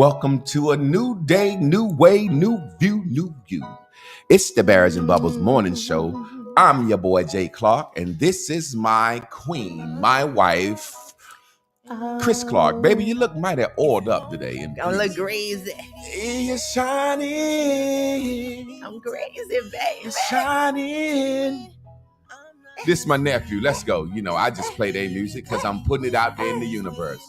Welcome to a new day, new way, new view, new you. It's the Barrels and Bubbles Morning Show. I'm your boy Jay Clark, and this is my queen, my wife, Chris Clark. Baby, you look mighty oiled up today. I look crazy. You're shining. I'm crazy, baby. You're shining. This is my nephew. Let's go. You know, I just play their music because I'm putting it out there in the universe.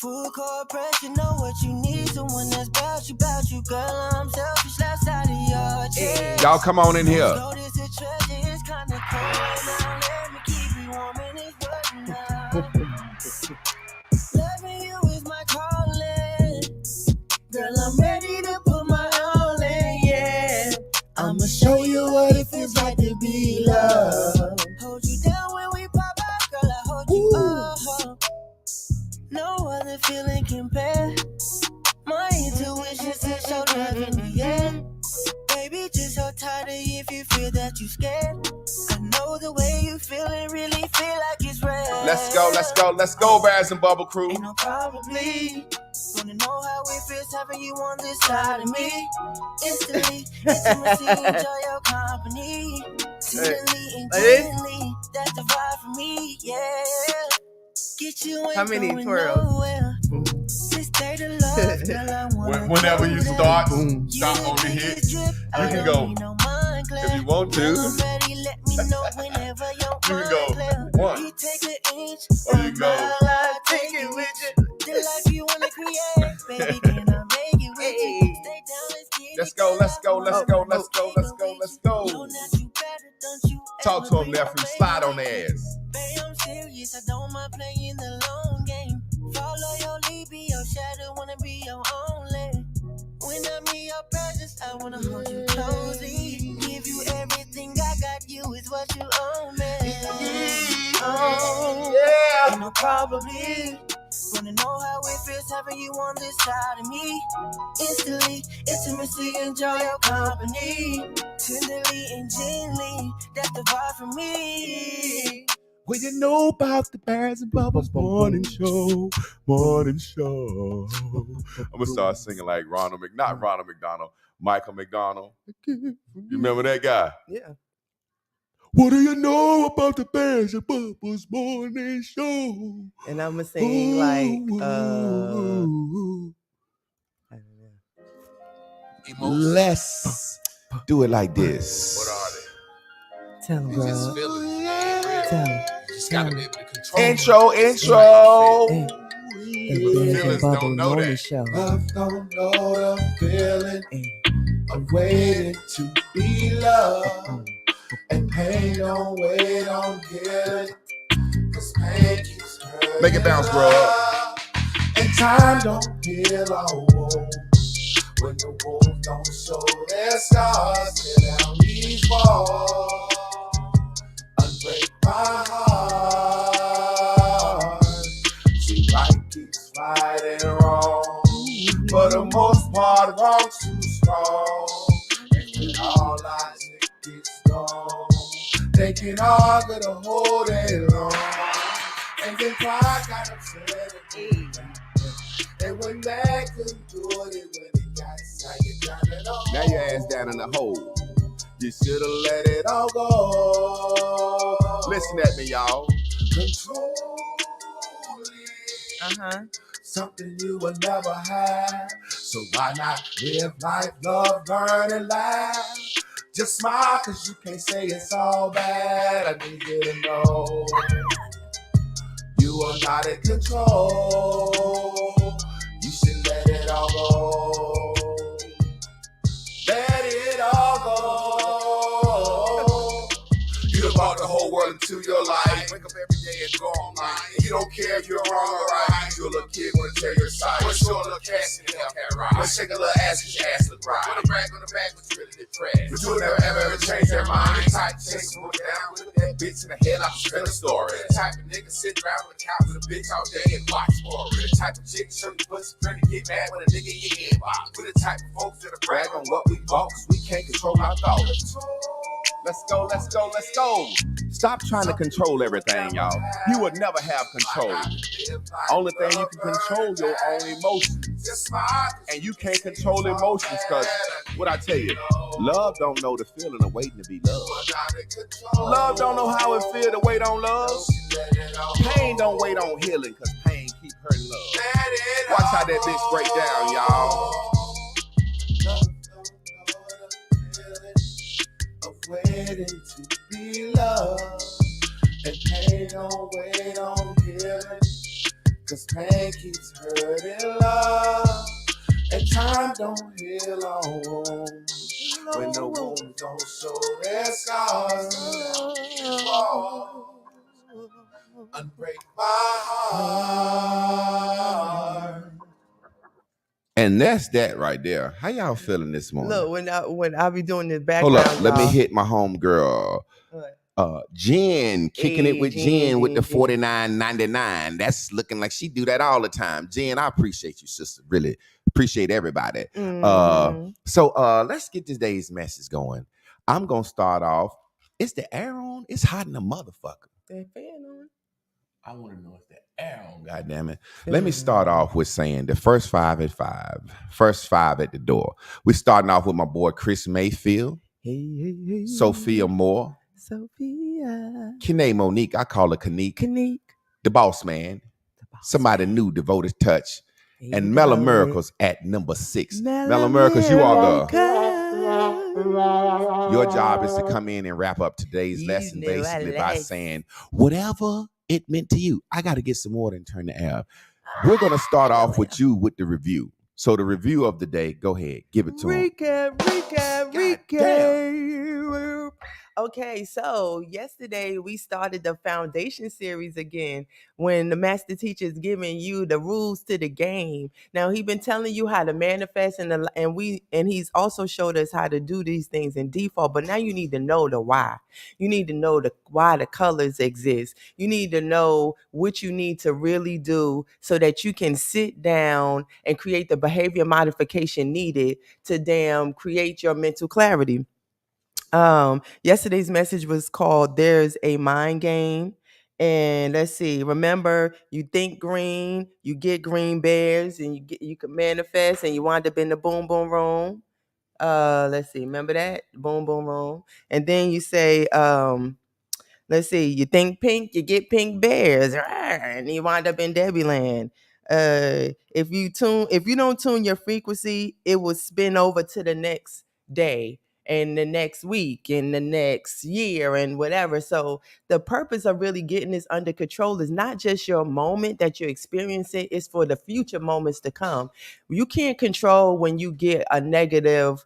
Full court press, you know what you need. Someone that's about you, girl. I'm selfish, left side of your chest. Y'all come on in here. Notice the treasure is kind of cold now. Let me keep you warm and it's working now. Loving you is my calling. Girl, I'm ready to put my all in, yeah. I'ma show you what it feels like to be loved. Hold you down when we pop out, girl, I hold you up. No other feeling compare. My intuition says show love in the air. Baby, just hold tighter if you feel that you scared. I know the way you feeling really feel like it's real. Let's go, Barrels and Bubble crew. Ain't no probably. Wanna know how it feels having you on this side of me. Instantly, intimacy, enjoy your company. Tenderly and gently, that's the vibe for me, yeah. Get you How many twirls? Whenever you start on the hit, you can go. If you want to, you can go one. Or you go. Take it with you. The life you wanna create, baby, can I make it with you? Stay down, let's go. Talk to him, nephew. Slide on their ass. Babe, I'm serious, I don't mind playing the long game. Follow your lead, be your shadow, wanna be your only. When I'm in your presence, I wanna hold you closely. Give you everything I got, you is what you own, man. Yeah. Ain't no probably. Wanna know how it feels having you on this side of me. Instantly, intimacy, enjoy your company. Tenderly and gently, that's the vibe for me. What you know about the Barrels and Bubbles morning show? I'm gonna start singing like not Ronald McDonald, Michael McDonald. You remember that guy? Yeah. What do you know about the Barrels and Bubbles morning show? And I'm gonna sing like I don't know. Let's do it like this. What are they? Tell him, It's just bro. feelings. Tell him. You just gotta be able to control Intro. Hey, the Barrels and Feelings Bubble don't know morning that. show. Love don't know the feeling of waiting to be loved. And pain don't wait on healing, 'cause pain keeps hurting. Make it bounce, bro. And time don't heal our wounds. When the wounds don't show their scars, tear down these walls, unbreak my heart. See, right keeps fighting wrong, for the most part, wrong's too strong. And when all logic gets gone, they can argue to hold it long. And then pride got upset again. And when that couldn't do it, when it got excited down it all. Now your ass down in the hole. You should've let it all go. Listen at me, y'all. Control it. Something you will never have. So why not live life, love, learn, and laugh? Just smile, 'cause you can't say it's all bad. I need you to know you are not in control. You should let it all go. Let it all go. You done brought the whole world into your life. Wake up every day and go online. You don't care if you're wrong or right. Your little kid wanna tell your side. Wanna show a little cash in the Hellcat ride. Wanna shake a little ass 'cause your ass look right. Wanna brag on the back but you really depressed. But you'll never ever change their mind. The type to chase someone down with that bitch in the head like a trailer story. The type of nigga sit around on the couch with a bitch all day and watch sports. The type of chick show you pussy friend and get mad when a nigga in your inbox. We're the type of folks that'll brag on what we bought 'cause we can't control our thoughts. Let's go, let's go, let's go. Stop trying to control everything, y'all. You would never have control. Only thing you can control your own emotions. And you can't control emotions because, what I tell you, love don't know the feeling of waiting to be loved. Love don't know how it feels to wait on love. Pain don't wait on healing because pain keep hurting love. Watch how that bitch break down, y'all. Waiting to be loved, and pain don't wait on healing, cause pain keeps hurting love, and time don't heal on wounds, when the wounds don't show their scars. Oh, unbreak my heart. And that's that right there. How y'all feeling this morning? Look, when I be doing this background, hold up, let me hit my home girl. Jen, kicking it with Jen with the $49.99. That's looking like she do that all the time. Jen, I appreciate you, sister. Really appreciate everybody. So let's get today's message going. I'm gonna start off. Is the air on? It's hot in the motherfucker. That fan on. I want to know if the air on. God damn it. Let me start off with saying the first five at the door. We're starting off with my boy Chris Mayfield, Hey. Sophia Moore, Sophia, Kene Monique, I call her Kanique, the boss man, somebody new, Devoted Touch, and Mela Miracles at number 6. Mela Miracles, you are your job is to come in and wrap up today's lesson basically by saying whatever it meant to you. I got to get some water and turn the air. We're going to start off with you with the review. So the review of the day, go ahead, give it to him. Recap. Okay, so yesterday we started the foundation series again when the master teacher is giving you the rules to the game. Now he's been telling you how to manifest and he's also showed us how to do these things in default, but now you need to know the why. You need to know why the colors exist. You need to know what you need to really do so that you can sit down and create the behavior modification needed to create your mental clarity. Yesterday's message was called There's a Mind Game. And let's see, remember, you think green, you get green bears, and you can manifest, and you wind up in the boom boom room. Let's see, remember that? Boom boom room. And then you say, let's see, you think pink, you get pink bears, and you wind up in Debbie Land. If you don't tune your frequency, it will spin over to the next day and the next week and the next year and whatever. So the purpose of really getting this under control is not just your moment that you're experiencing, it's for the future moments to come. You can't control when you get a negative,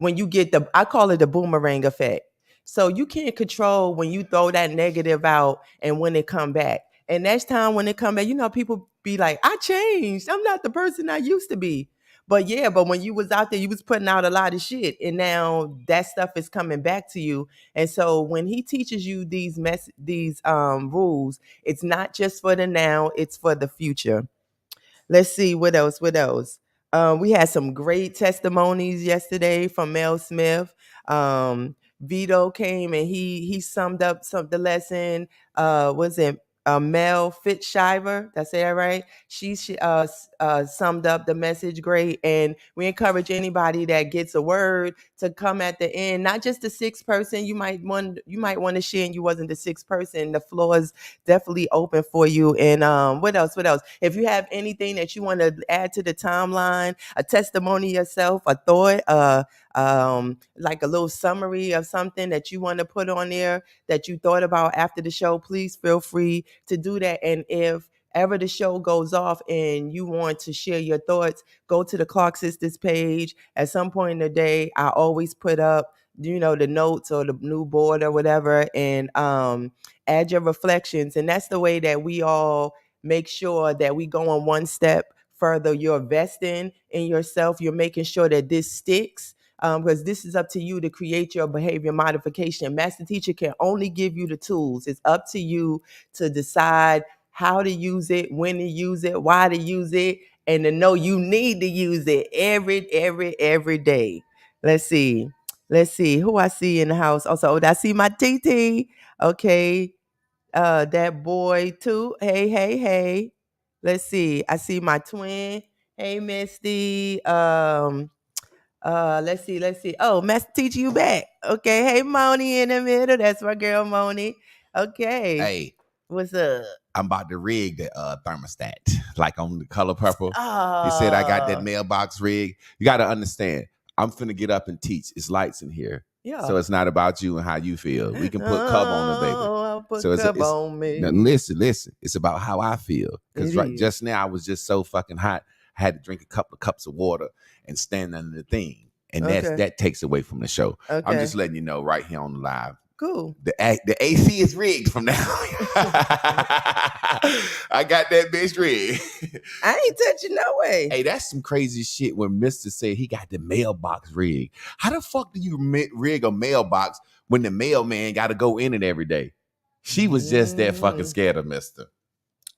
I call it the boomerang effect. So you can't control when you throw that negative out and when it come back. And next time when it come back, people be like, I changed. I'm not the person I used to be. But when you was out there, you was putting out a lot of shit. And now that stuff is coming back to you. And so when he teaches you these rules, it's not just for the now, it's for the future. Let's see, what else? We had some great testimonies yesterday from Mel Smith. Vito came and he summed up the lesson. Was it Mel Fitzshiver? Did I say that right? She summed up the message great, and we encourage anybody that gets a word to come at the end. Not just the sixth person. You might want to share, and you wasn't the sixth person. The floor is definitely open for you. And what else? If you have anything that you want to add to the timeline, a testimony yourself, a thought, like a little summary of something that you want to put on there that you thought about after the show, please feel free to do that. And if ever the show goes off and you want to share your thoughts, go to the Clark Sisters page. At some point in the day, I always put up, the notes or the new board or whatever, and add your reflections. And that's the way that we all make sure that we go on one step further. You're investing in yourself. You're making sure that this sticks. Because this is up to you to create your behavior modification. Master teacher can only give you the tools. It's up to you to decide how to use it, when to use it, why to use it, and to know you need to use it every day. Let's see. Let's see who I see in the house. Also, I see my TT. Okay. That boy too. Hey. Let's see. I see my twin. Hey, Misty. Let's see. Oh, Master Teacher, you back. Okay. Hey, Moni in the middle. That's my girl, Moni. Okay. Hey, What's up? I'm about to rig the thermostat, like on the Color Purple. He said I got that mailbox rig. You got to understand, I'm finna get up and teach. It's lights in here. Yeah. So it's not about you and how you feel. We can put Cub on the baby. I'll put So Cub on me. Now listen. It's about how I feel. Because It is. just now I was just so fucking hot. I had to drink a couple of cups of water and stand under the thing. And that takes away from the show. Okay. I'm just letting you know right here on the live. Cool. The AC is rigged from now. I got that bitch rigged. I ain't touching no way. Hey, that's some crazy shit when Mr. said he got the mailbox rigged. How the fuck do you rig a mailbox when the mailman got to go in it every day? She was just that fucking scared of Mr.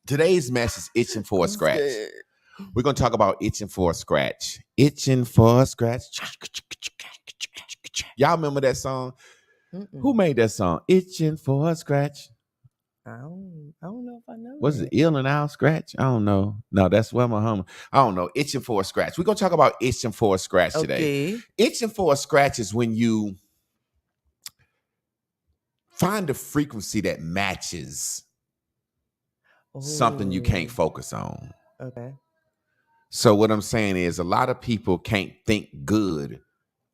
Today's mess is itching for a scratch. Scared. We're going to talk about itching for a scratch. Itching for a scratch. Y'all remember that song? Mm-mm. Who made that song? Itching for a scratch. I don't know if I know. Was it Ill and Out Scratch? I don't know. No, that's Wilma Hummer. I don't know. Itching for a scratch. We're going to talk about itching for a scratch today. Okay. Itching for a scratch is when you find a frequency that matches something you can't focus on. Okay. So what I'm saying is a lot of people can't think good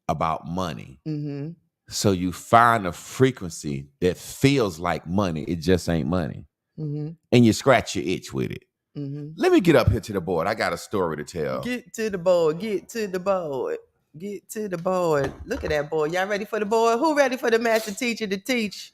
about money. Mm-hmm. So you find a frequency that feels like money. It just ain't money. Mm-hmm. And you scratch your itch with it. Mm-hmm. Let me get up here to the board. I got a story to tell. Get to the board. Get to the board. Get to the board. Look at that board. Y'all ready for the board? Who ready for the master teacher to teach?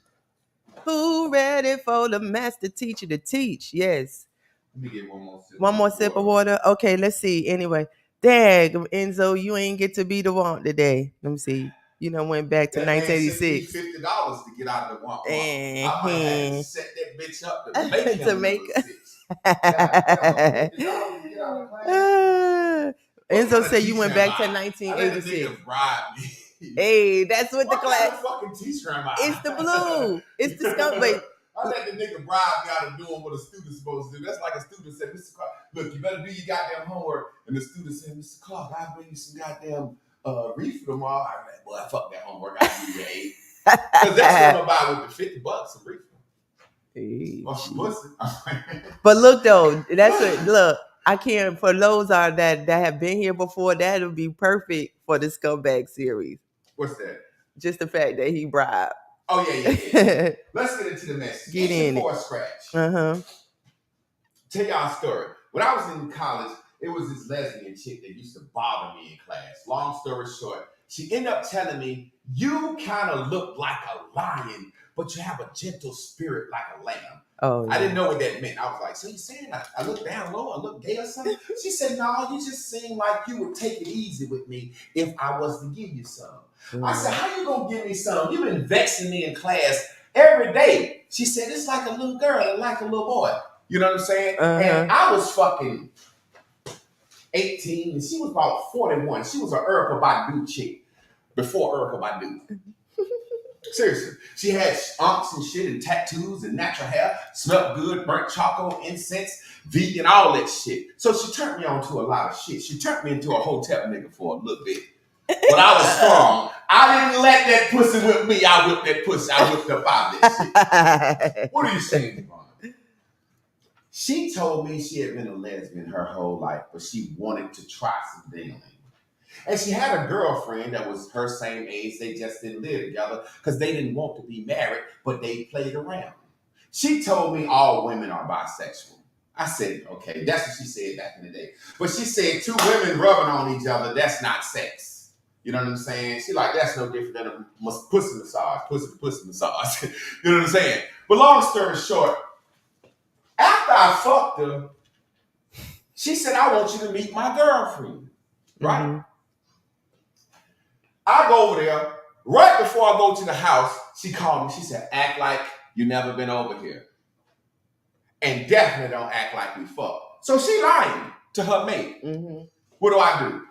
Who ready for the master teacher to teach? Yes. Let me get one more sip. One more sip of water. Okay, let's see. Anyway, dang, Enzo, you ain't get to be the one today. Let me see. You know, went back to 1986. $50 to get out of the one. I might have to set that bitch up to make him To make- Enzo said you went back to 1986. Hey, that's what the class. Fucking teacher am I? It's the blue. It's the skunk. Wait. I let the nigga bribe me out of doing what a student's supposed to do. That's like a student said, Mr. Clark, look, you better do your goddamn homework. And the student said, Mr. Clark, I'll bring you some goddamn reefer tomorrow. I'm like, boy, fuck that homework. I'll give you an 8. Because that's what I'm about with the $50 some reefer. Hey, Oh, she pussy. but look though, that's what look. I can't for those are that have been here before. That would be perfect for the Scumbag series. What's that? Just the fact that he bribed. Oh yeah. Let's get into the mess. Get in for a scratch. Uh-huh. Tell y'all a story. When I was in college, it was this lesbian chick that used to bother me in class. Long story short, she ended up telling me, you kind of look like a lion, but you have a gentle spirit like a lamb. Oh, yeah. I didn't know what that meant. I was like, so you saying I look down low, I look gay or something? She said, no, you just seem like you would take it easy with me if I was to give you some. I said, how you gonna give me some? You've been vexing me in class every day. She said, it's like a little girl and like a little boy. You know what I'm saying? Uh-huh. And I was fucking 18 and she was about 41. She was an Erykah Badu chick before Erykah Badu. Seriously. She had unks and shit and tattoos and natural hair, smelled good, burnt charcoal, incense, vegan, all that shit. So she turned me on to a lot of shit. She turned me into a hotel nigga for a little bit. But I was strong. I didn't let that pussy whip me. I whipped that pussy. I whipped up out of that shit. What are you saying, Devon? She told me she had been a lesbian her whole life, but she wanted to try some dealing. And she had a girlfriend that was her same age. They just didn't live together because they didn't want to be married, but they played around. She told me all women are bisexual. I said, okay, that's what she said back in the day. But she said 2 women rubbing on each other, that's not sex. You know what I'm saying? She like, that's no different than a pussy massage, pussy massage. You know what I'm saying? But long story short, after I fucked her, she said, I want you to meet my girlfriend. Right? Mm-hmm. I go over there. Right before I go to the house, she called me. She said, act like you never been over here. And definitely don't act like we fucked. So she lying to her mate. Mm-hmm. What do?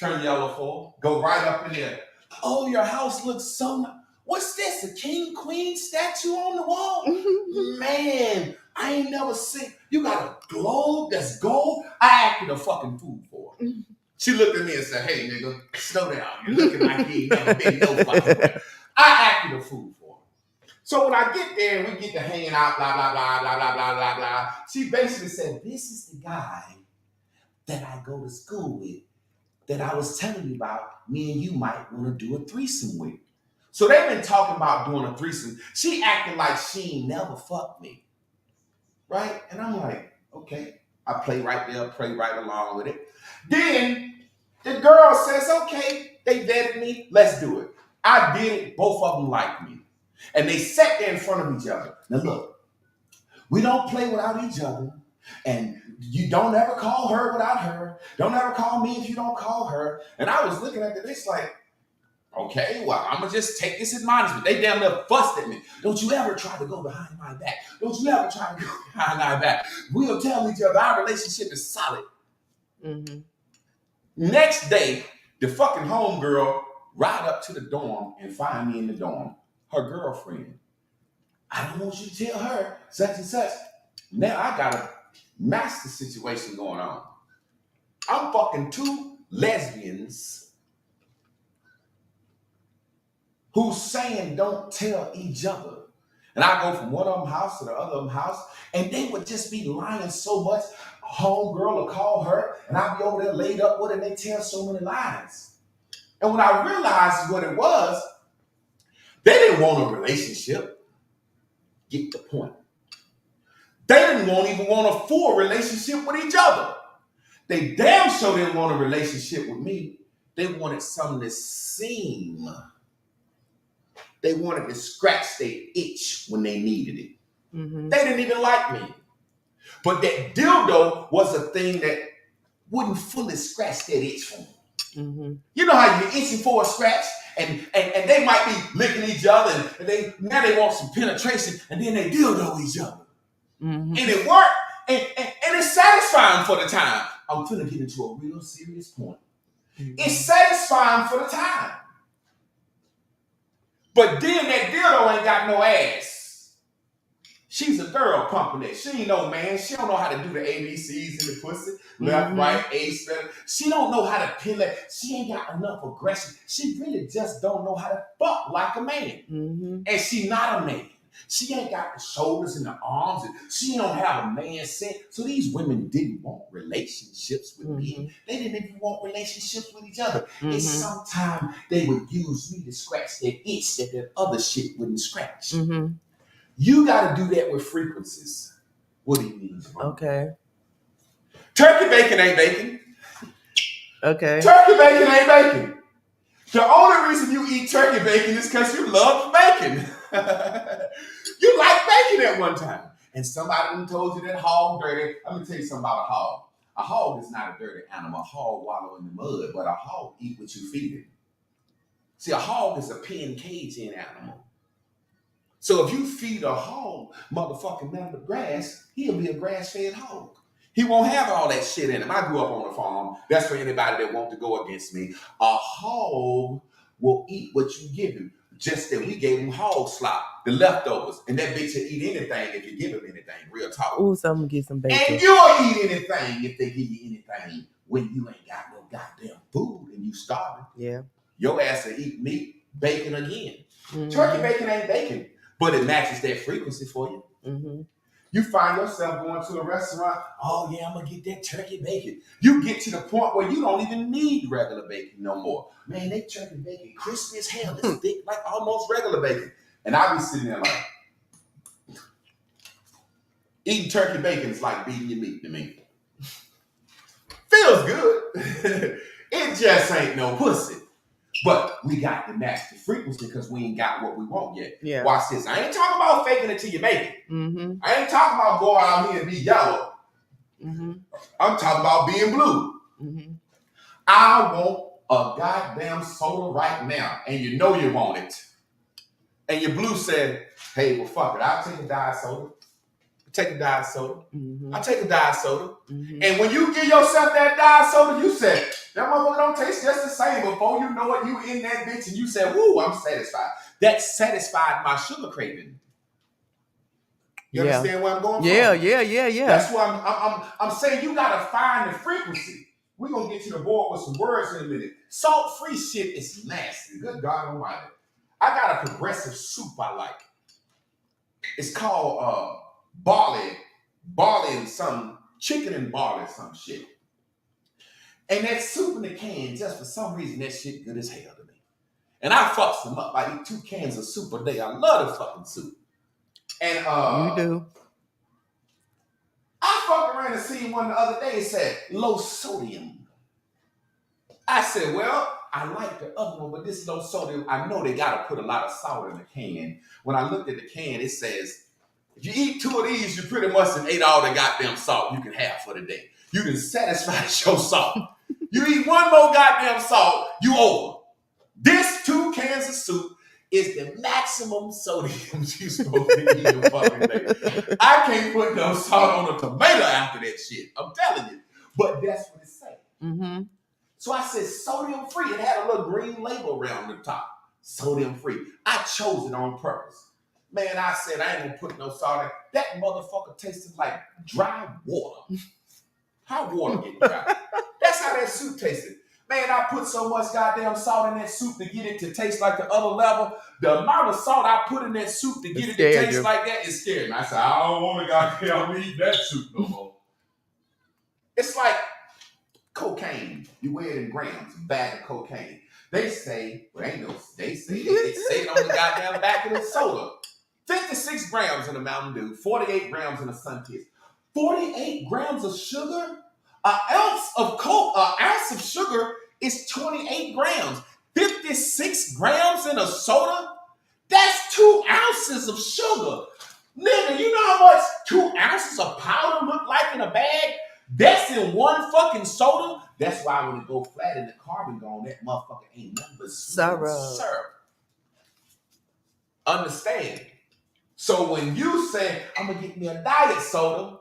Turn yellow for, go right up in there, Oh, your house looks so nice. What's this? A king, queen statue on the wall? Man, I ain't never seen. You got a globe that's gold? I acted a fucking fool for her. She looked at me and said, hey, nigga, slow down. You're looking like you ain't never been no fucking way. I acted a fool for her. So when I get there and we get to hanging out, blah, blah, blah, blah, blah, blah, blah, blah, she basically said, this is the guy that I go to school with that I was telling you about, me and you might want to do a threesome with. So they've been talking about doing a threesome. She acting like she ain't never fucked me. Right? And I'm like, okay. I play right there, play right along with it. Then the girl says, okay, they vetted me, let's do it. I did it, both of them liked me. And they sat there in front of each other. Now look, we don't play without each other. And you don't ever call her without her. Don't ever call me if you don't call her. And I was looking at this like, okay, well, I'm going to just take this admonishment. They damn near fussed at me. Don't you ever try to go behind my back. Don't you ever try to go behind my back. We'll tell each other our relationship is solid. Mm-hmm. Next day, the fucking homegirl ride up to the dorm and find me in the dorm. Her girlfriend. I don't want you to tell her such and such. Now I got a master situation going on. I'm fucking two lesbians who's saying don't tell each other. And I go from one of them house to the other of them house, and they would just be lying so much. A homegirl will call her, and I'll be over there laid up with her, and they tell so many lies. And when I realized what it was, they didn't want a relationship. Get the point. They didn't even want a full relationship with each other. They damn sure didn't want a relationship with me. They wanted something to seem. They wanted to scratch their itch when they needed it. Mm-hmm. They didn't even like me. But that dildo was a thing that wouldn't fully scratch that itch for me. Mm-hmm. You know how you're itching for a scratch? And they might be licking each other, and now they want some penetration, and then they dildo each other. Mm-hmm. And it worked, and it's satisfying for the time. I'm finna get into a real serious point. Mm-hmm. It's satisfying for the time. But then that dildo ain't got no ass. She's a girl pumping it. She ain't no man. She don't know how to do the ABCs in the pussy. Left, Mm-hmm. right, A, spell. She don't know how to pin it. She ain't got enough aggression. She really just don't know how to fuck like a man. Mm-hmm. And she not a man. She ain't got the shoulders and the arms. And she don't have a man scent. So these women didn't want relationships with me. They didn't even want relationships with each other. Mm-hmm. And sometimes they would use me to scratch their itch that their other shit wouldn't scratch. Mm-hmm. You got to do that with frequencies. What do you mean? Bro? Okay. Turkey bacon ain't bacon. Okay. Turkey bacon ain't bacon. The only reason you eat turkey bacon is because you love bacon. You like bacon at one time. And somebody done told you that hog dirty. Let me tell you something about a hog. A hog is not a dirty animal. A hog wallow in the mud, but a hog eat what you feed it. See, a hog is a pen caging animal. So if you feed a hog motherfucking none of grass, he'll be a grass-fed hog. He won't have all that shit in him. I grew up on a farm. That's for anybody that wants to go against me. A hog will eat what you give him. Just that we gave him hog slop, the leftovers. And that bitch will eat anything if you give him anything. Real talk. Ooh, someone get some bacon. And you'll eat anything if they give you anything when you ain't got no goddamn food and you starving. Yeah. Your ass will eat meat, bacon again. Mm-hmm. Turkey bacon ain't bacon, but it matches that frequency for you. Mm-hmm. You find yourself going to a restaurant, oh yeah, I'm gonna get that turkey bacon. You get to the point where you don't even need regular bacon no more. Man, they turkey bacon crispy as hell. It's thick like almost regular bacon. And I be sitting there like, eating turkey bacon is like beating your meat to me. Feels good. It just ain't no pussy. But we got to match the frequency because we ain't got what we want yet. Yeah. Watch this. I ain't talking about faking it till you make it. Mm-hmm. I ain't talking about going out here and be yellow. Mm-hmm. I'm talking about being blue. Mm-hmm. I want a goddamn soda right now. And you know you want it. And your blue said, hey, well, fuck it. I'll take a diet soda. take a diet soda. Mhm. I take a diet soda. Mhm. And when you give yourself that diet soda, you say, that motherfucker don't taste just the same. Before you know it, you in that bitch and you say, woo, I'm satisfied. That satisfied my sugar craving. You Yeah. understand where I'm going Yeah, from? yeah. That's why I'm saying you gotta find the frequency. We're gonna get you to board with some words in a minute. Salt-free shit is nasty. Good God Almighty. I got a progressive soup I like. It's called barley and some chicken and barley, some shit. And that soup in the can, just for some reason, that shit good as hell to me. And I fucks them up. I eat 2 cans of soup a day. I love the fucking soup. And You do. I fucked around and seen one the other day. It said low sodium. I said, well, I like the other one, but this low sodium, I know they gotta put a lot of salt in the can. When I looked at the can, it says, if you eat 2 of these, you pretty much have ate all the goddamn salt you can have for the day. You done satisfied your salt. You eat 1 more goddamn salt, you over. This 2 cans of soup is the maximum sodium you supposed to eat in a fucking day. I can't put no salt on a tomato after that shit. I'm telling you. But that's what it said. Mm-hmm. So I said sodium free. It had a little green label around the top. Sodium free. I chose it on purpose. Man, I said I ain't gonna put no salt in. That motherfucker tasted like dry water. How water get dry? That's how that soup tasted. Man, I put so much goddamn salt in that soup to get it to taste like the other level. The amount of salt I put in that soup to get it to taste like that is scary. I said, I don't want to goddamn eat that soup no more. It's like cocaine. You weigh it in grams, a bag of cocaine. They say, well, ain't no, they say it on the goddamn back of the soda. 56 grams in a Mountain Dew, 48 grams in a Sunkist. 48 grams of sugar? An ounce of sugar is 28 grams. 56 grams in a soda? That's 2 ounces of sugar. Nigga, you know how much 2 ounces of powder look like in a bag? That's in 1 fucking soda. That's why when it go flat and the carbon gone, that motherfucker ain't nothing but syrup. Understand? So when you say, I'm gonna get me a diet soda,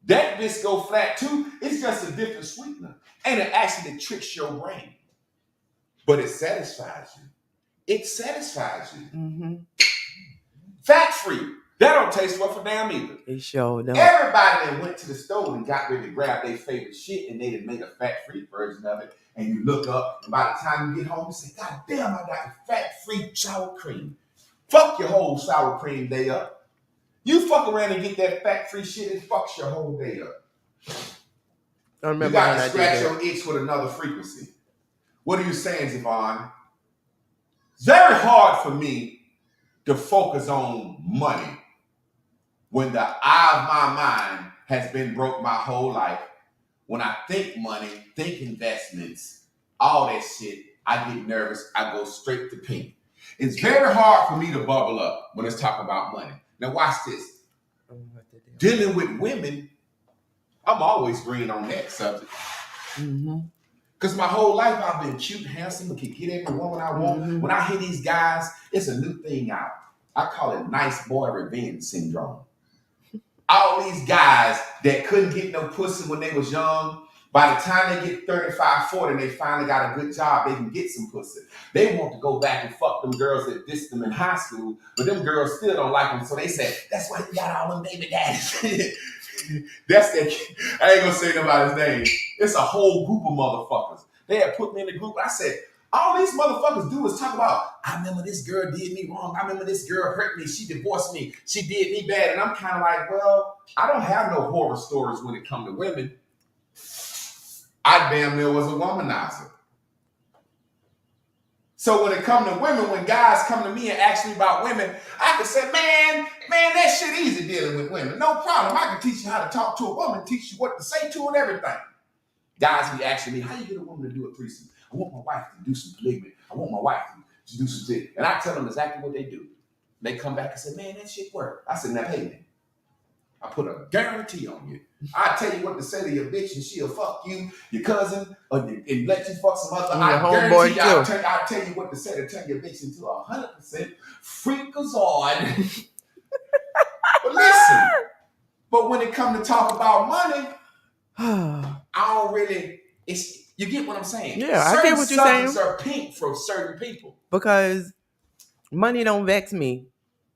that bitch go flat too. It's just a different sweetener. And it actually tricks your brain. But it satisfies you. It satisfies you. Mm-hmm. Fat-free. That don't taste worth a damn either. It sure don't. Everybody that went to the store and got ready to grab their favorite shit and they done made a fat-free version of it. And you look up, and by the time you get home, you say, God damn, I got fat-free sour cream. Fuck your whole sour cream day up. You fuck around and get that fat-free shit, it fucks your whole day up. I remember you got when to I scratch did that. your itch with another frequency. What are you saying, Zavon? It's very hard for me to focus on money when the eye of my mind has been broke my whole life. When I think money, think investments, all that shit, I get nervous. I go straight to pink. It's very hard for me to bubble up when it's talking about money. Now watch this. Dealing with women, I'm always green on that subject. Mm-hmm. Because my whole life I've been cute, handsome, and can get every woman I want. Mm-hmm. When I hear these guys, it's a new thing out. I call it nice boy revenge syndrome. All these guys that couldn't get no pussy when they was young, by the time they get 35, 40, and they finally got a good job, they can get some pussy. They want to go back and fuck them girls that dissed them in high school, but them girls still don't like them, so they say, that's why you got all them baby daddies. That's that. I ain't gonna say nobody's name. It's a whole group of motherfuckers. They had put me in the group. I said, all these motherfuckers do is talk about, I remember this girl did me wrong. I remember this girl hurt me. She divorced me. She did me bad. And I'm kind of like, well, I don't have no horror stories when it comes to women. I damn near was a womanizer. So when it comes to women, when guys come to me and ask me about women, I can say, man, that shit easy dealing with women. No problem. I can teach you how to talk to a woman, teach you what to say to her and everything. Guys be asking me, how you get a woman to do a threesome? I want my wife to do some polygamy. I want my wife to do some shit. And I tell them exactly what they do. They come back and say, man, that shit work. I said, now pay me. I put a guarantee on you. I tell you what to say to your bitch and she'll fuck you, your cousin, and let you fuck some other. I guarantee you, I'll tell you what to say to turn your bitch into 100% freakazoid. But listen, but when it comes to talk about money, I don't really, you get what I'm saying? Yeah, I certain get what you're saying. subjects are pink for certain people. Because money don't vex me.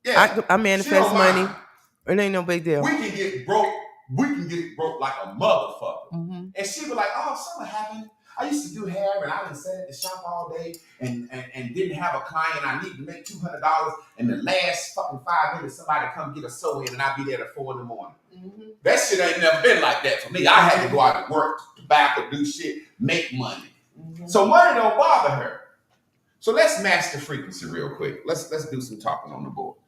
Yeah, I she manifest don't money. mind. It ain't no big deal. We can get broke. We can get broke like a motherfucker. Mm-hmm. And she was like, oh, something happened. I used to do hair and I done sat at the shop all day and didn't have a client. I need to make $200. And the last fucking 5 minutes, somebody come get a sew in and I'll be there at 4 a.m. Mm-hmm. That shit ain't never been like that for me. I had to go out and work, tobacco, do shit, make money. Mm-hmm. So money don't bother her. So let's match the frequency real quick. Let's do some talking on the board.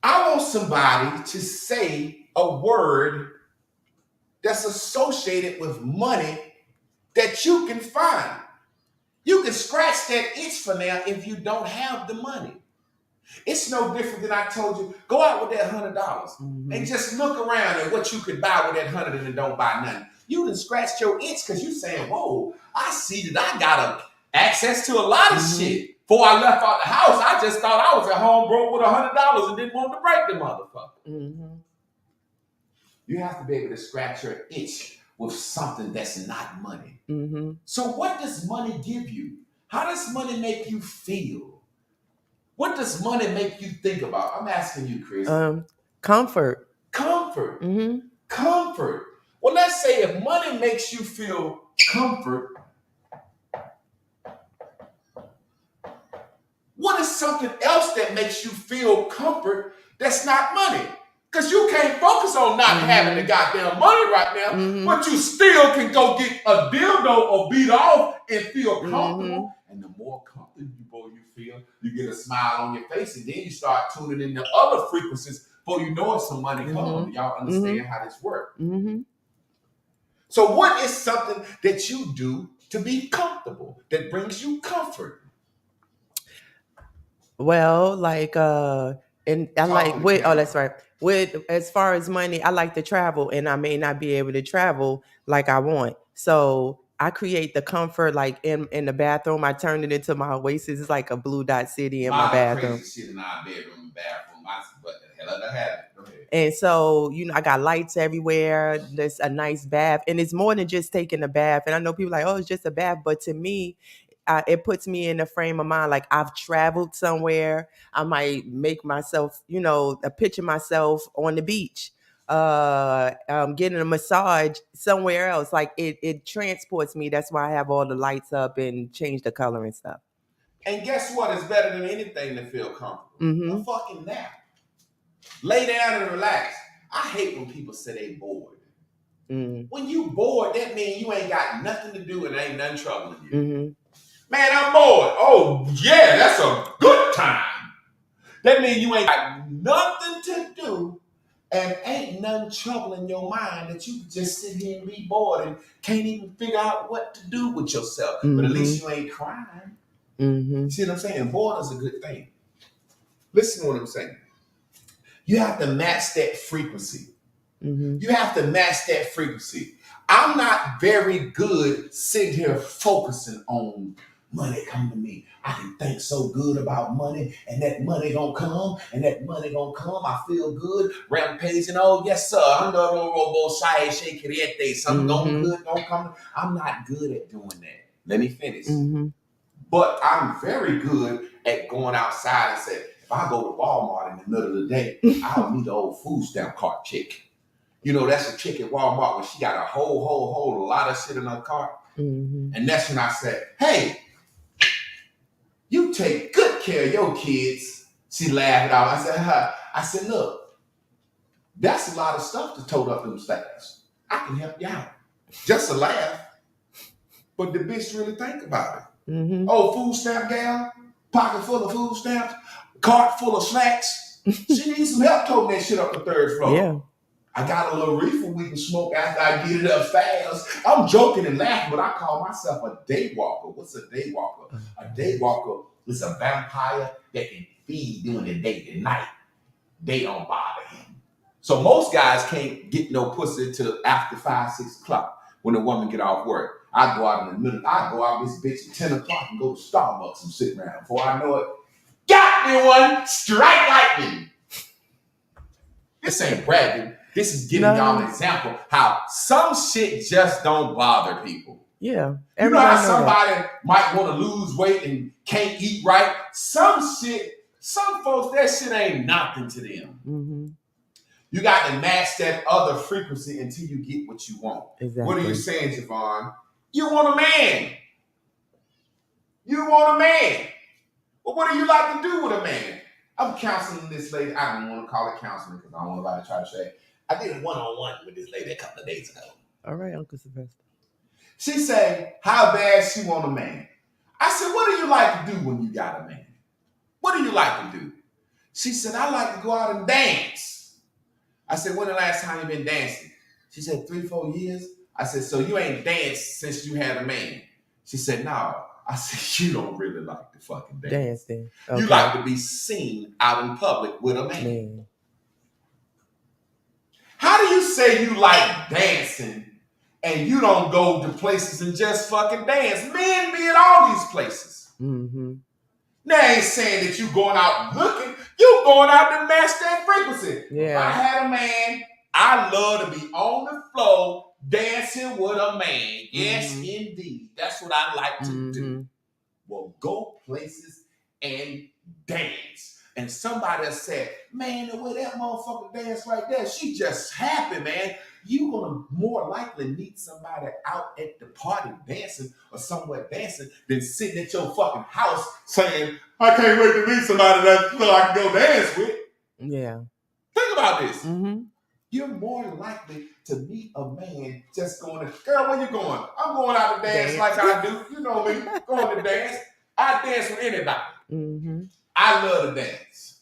I want somebody to say a word that's associated with money that you can find. You can scratch that itch for now if you don't have the money. It's no different than I told you, go out with that $100 and just look around at what you could buy with that 100 and don't buy nothing. You done scratched your itch because you saying, whoa, I see that I got access to a lot of shit. Before I left out the house, I just thought I was at home broke with $100 and didn't want to break the motherfucker. Mm-hmm. You have to be able to scratch your itch with something that's not money. Mm-hmm. So what does money give you? How does money make you feel? What does money make you think about? I'm asking you, Chris. Comfort. Comfort. Mm-hmm. Comfort. Well, let's say if money makes you feel comfort, what is something else that makes you feel comfort that's not money? Because you can't focus on not having the goddamn money right now, but you still can go get a dildo or beat off and feel comfortable. And the more comfortable you feel, you get a smile on your face, and then you start tuning into other frequencies before you know it, some money comes. Y'all understand how this works? Mm-hmm. So what is something that you do to be comfortable, that brings you comfort? Well, like, and I like with, oh, that's right. With, as far as money, I like to travel, and I may not be able to travel like I want. So I create the comfort, like in the bathroom. I turn it into my oasis. It's like a blue dot city in my bathroom. Crazy shit in our bedroom and bathroom. But the hell I had it. Go ahead. And so, I got lights everywhere. There's a nice bath, and it's more than just taking a bath. And I know people like, oh, it's just a bath, but to me, it puts me in a frame of mind like I've traveled somewhere. I might make myself, picture myself on the beach, getting a massage somewhere else. Like it transports me. That's why I have all the lights up and change the color and stuff. And guess what is better than anything to feel comfortable? Mm-hmm. A fucking nap. Lay down and relax. I hate when people say they bored. Mm-hmm. When you bored, that means you ain't got nothing to do and ain't nothing troubling you. Mm-hmm. Man, I'm bored. Oh, yeah, that's a good time. That means you ain't got nothing to do and ain't nothing troubling your mind that you can just sit here and be bored and can't even figure out what to do with yourself. Mm-hmm. But at least you ain't crying. Mm-hmm. See what I'm saying? Bored is a good thing. Listen to what I'm saying. You have to match that frequency. Mm-hmm. You have to match that frequency. I'm not very good sitting here focusing on money come to me. I can think so good about money, and that money gonna come, and that money gonna come. I feel good, rampaging. Oh yes, sir. I'm the robo shy shake it. Something gonna come. I'm not good at doing that. Let me finish. Mm-hmm. But I'm very good at going outside and say, if I go to Walmart in the middle of the day, I'll meet the old food stamp cart chick. That's a chick at Walmart when she got a whole a lot of shit in her cart. Mm-hmm. And that's when I said, hey, you take good care of your kids. She laughed it off. I said, look, that's a lot of stuff to tote up them stacks. I can help you out. Just a laugh. But the bitch really think about it. Mm-hmm. Oh, food stamp gal, pocket full of food stamps, cart full of snacks. She needs some help toting that shit up the third floor. Yeah. I got a little reefer we can smoke after I get it up fast. I'm joking and laughing, but I call myself a day walker. What's a day walker? A day walker is a vampire that can feed during the day and night. They don't bother him. So most guys can't get no pussy till after 5, 6 o'clock when the woman get off work. I go out in the middle. I go out this bitch at 10 o'clock and go to Starbucks and sit around. Before I know it, got me one, strike lightning. This ain't bragging. This is giving No. y'all an example how some shit just don't bother people. Yeah. You know Everybody how know that. somebody might want to lose weight and can't eat right? Some folks, that shit ain't nothing to them. Mm-hmm. You got to match that other frequency until you get what you want. Exactly. What are you saying, Javon? You want a man. You want a man. Well, what do you like to do with a man? I'm counseling this lady. I don't want to call it counseling because I don't want nobody to try to say. I did a one-on-one with this lady a couple of days ago. All right, Uncle Sylvester. She said how bad she want a man. I said, what do you like to do when you got a man? What do you like to do? She said, I like to go out and dance. I said, when the last time you been dancing? She said, 3-4 years. I said, so you ain't danced since you had a man? She said, no. I said, you don't really like to fucking dance. Dance then. Okay. You like to be seen out in public with a man. How do you say you like dancing and you don't go to places and just fucking dance? Men be in all these places. Mm-hmm. Now, I ain't saying that you going out looking. You going out to match that frequency. Yeah. If I had a man, I love to be on the floor dancing with a man. Yes, indeed. That's what I like to do. Well, go places and dance. And somebody said, man, the way that motherfucker dance right there, she just happy, man. You gonna more likely meet somebody out at the party dancing or somewhere dancing than sitting at your fucking house saying, I can't wait to meet somebody that I can go dance with. Yeah. Think about this. Mm-hmm. You're more likely to meet a man just going to, girl, where you going? I'm going out to dance like I do. You know me, going to dance. I dance with anybody. Mm-hmm. I love to dance.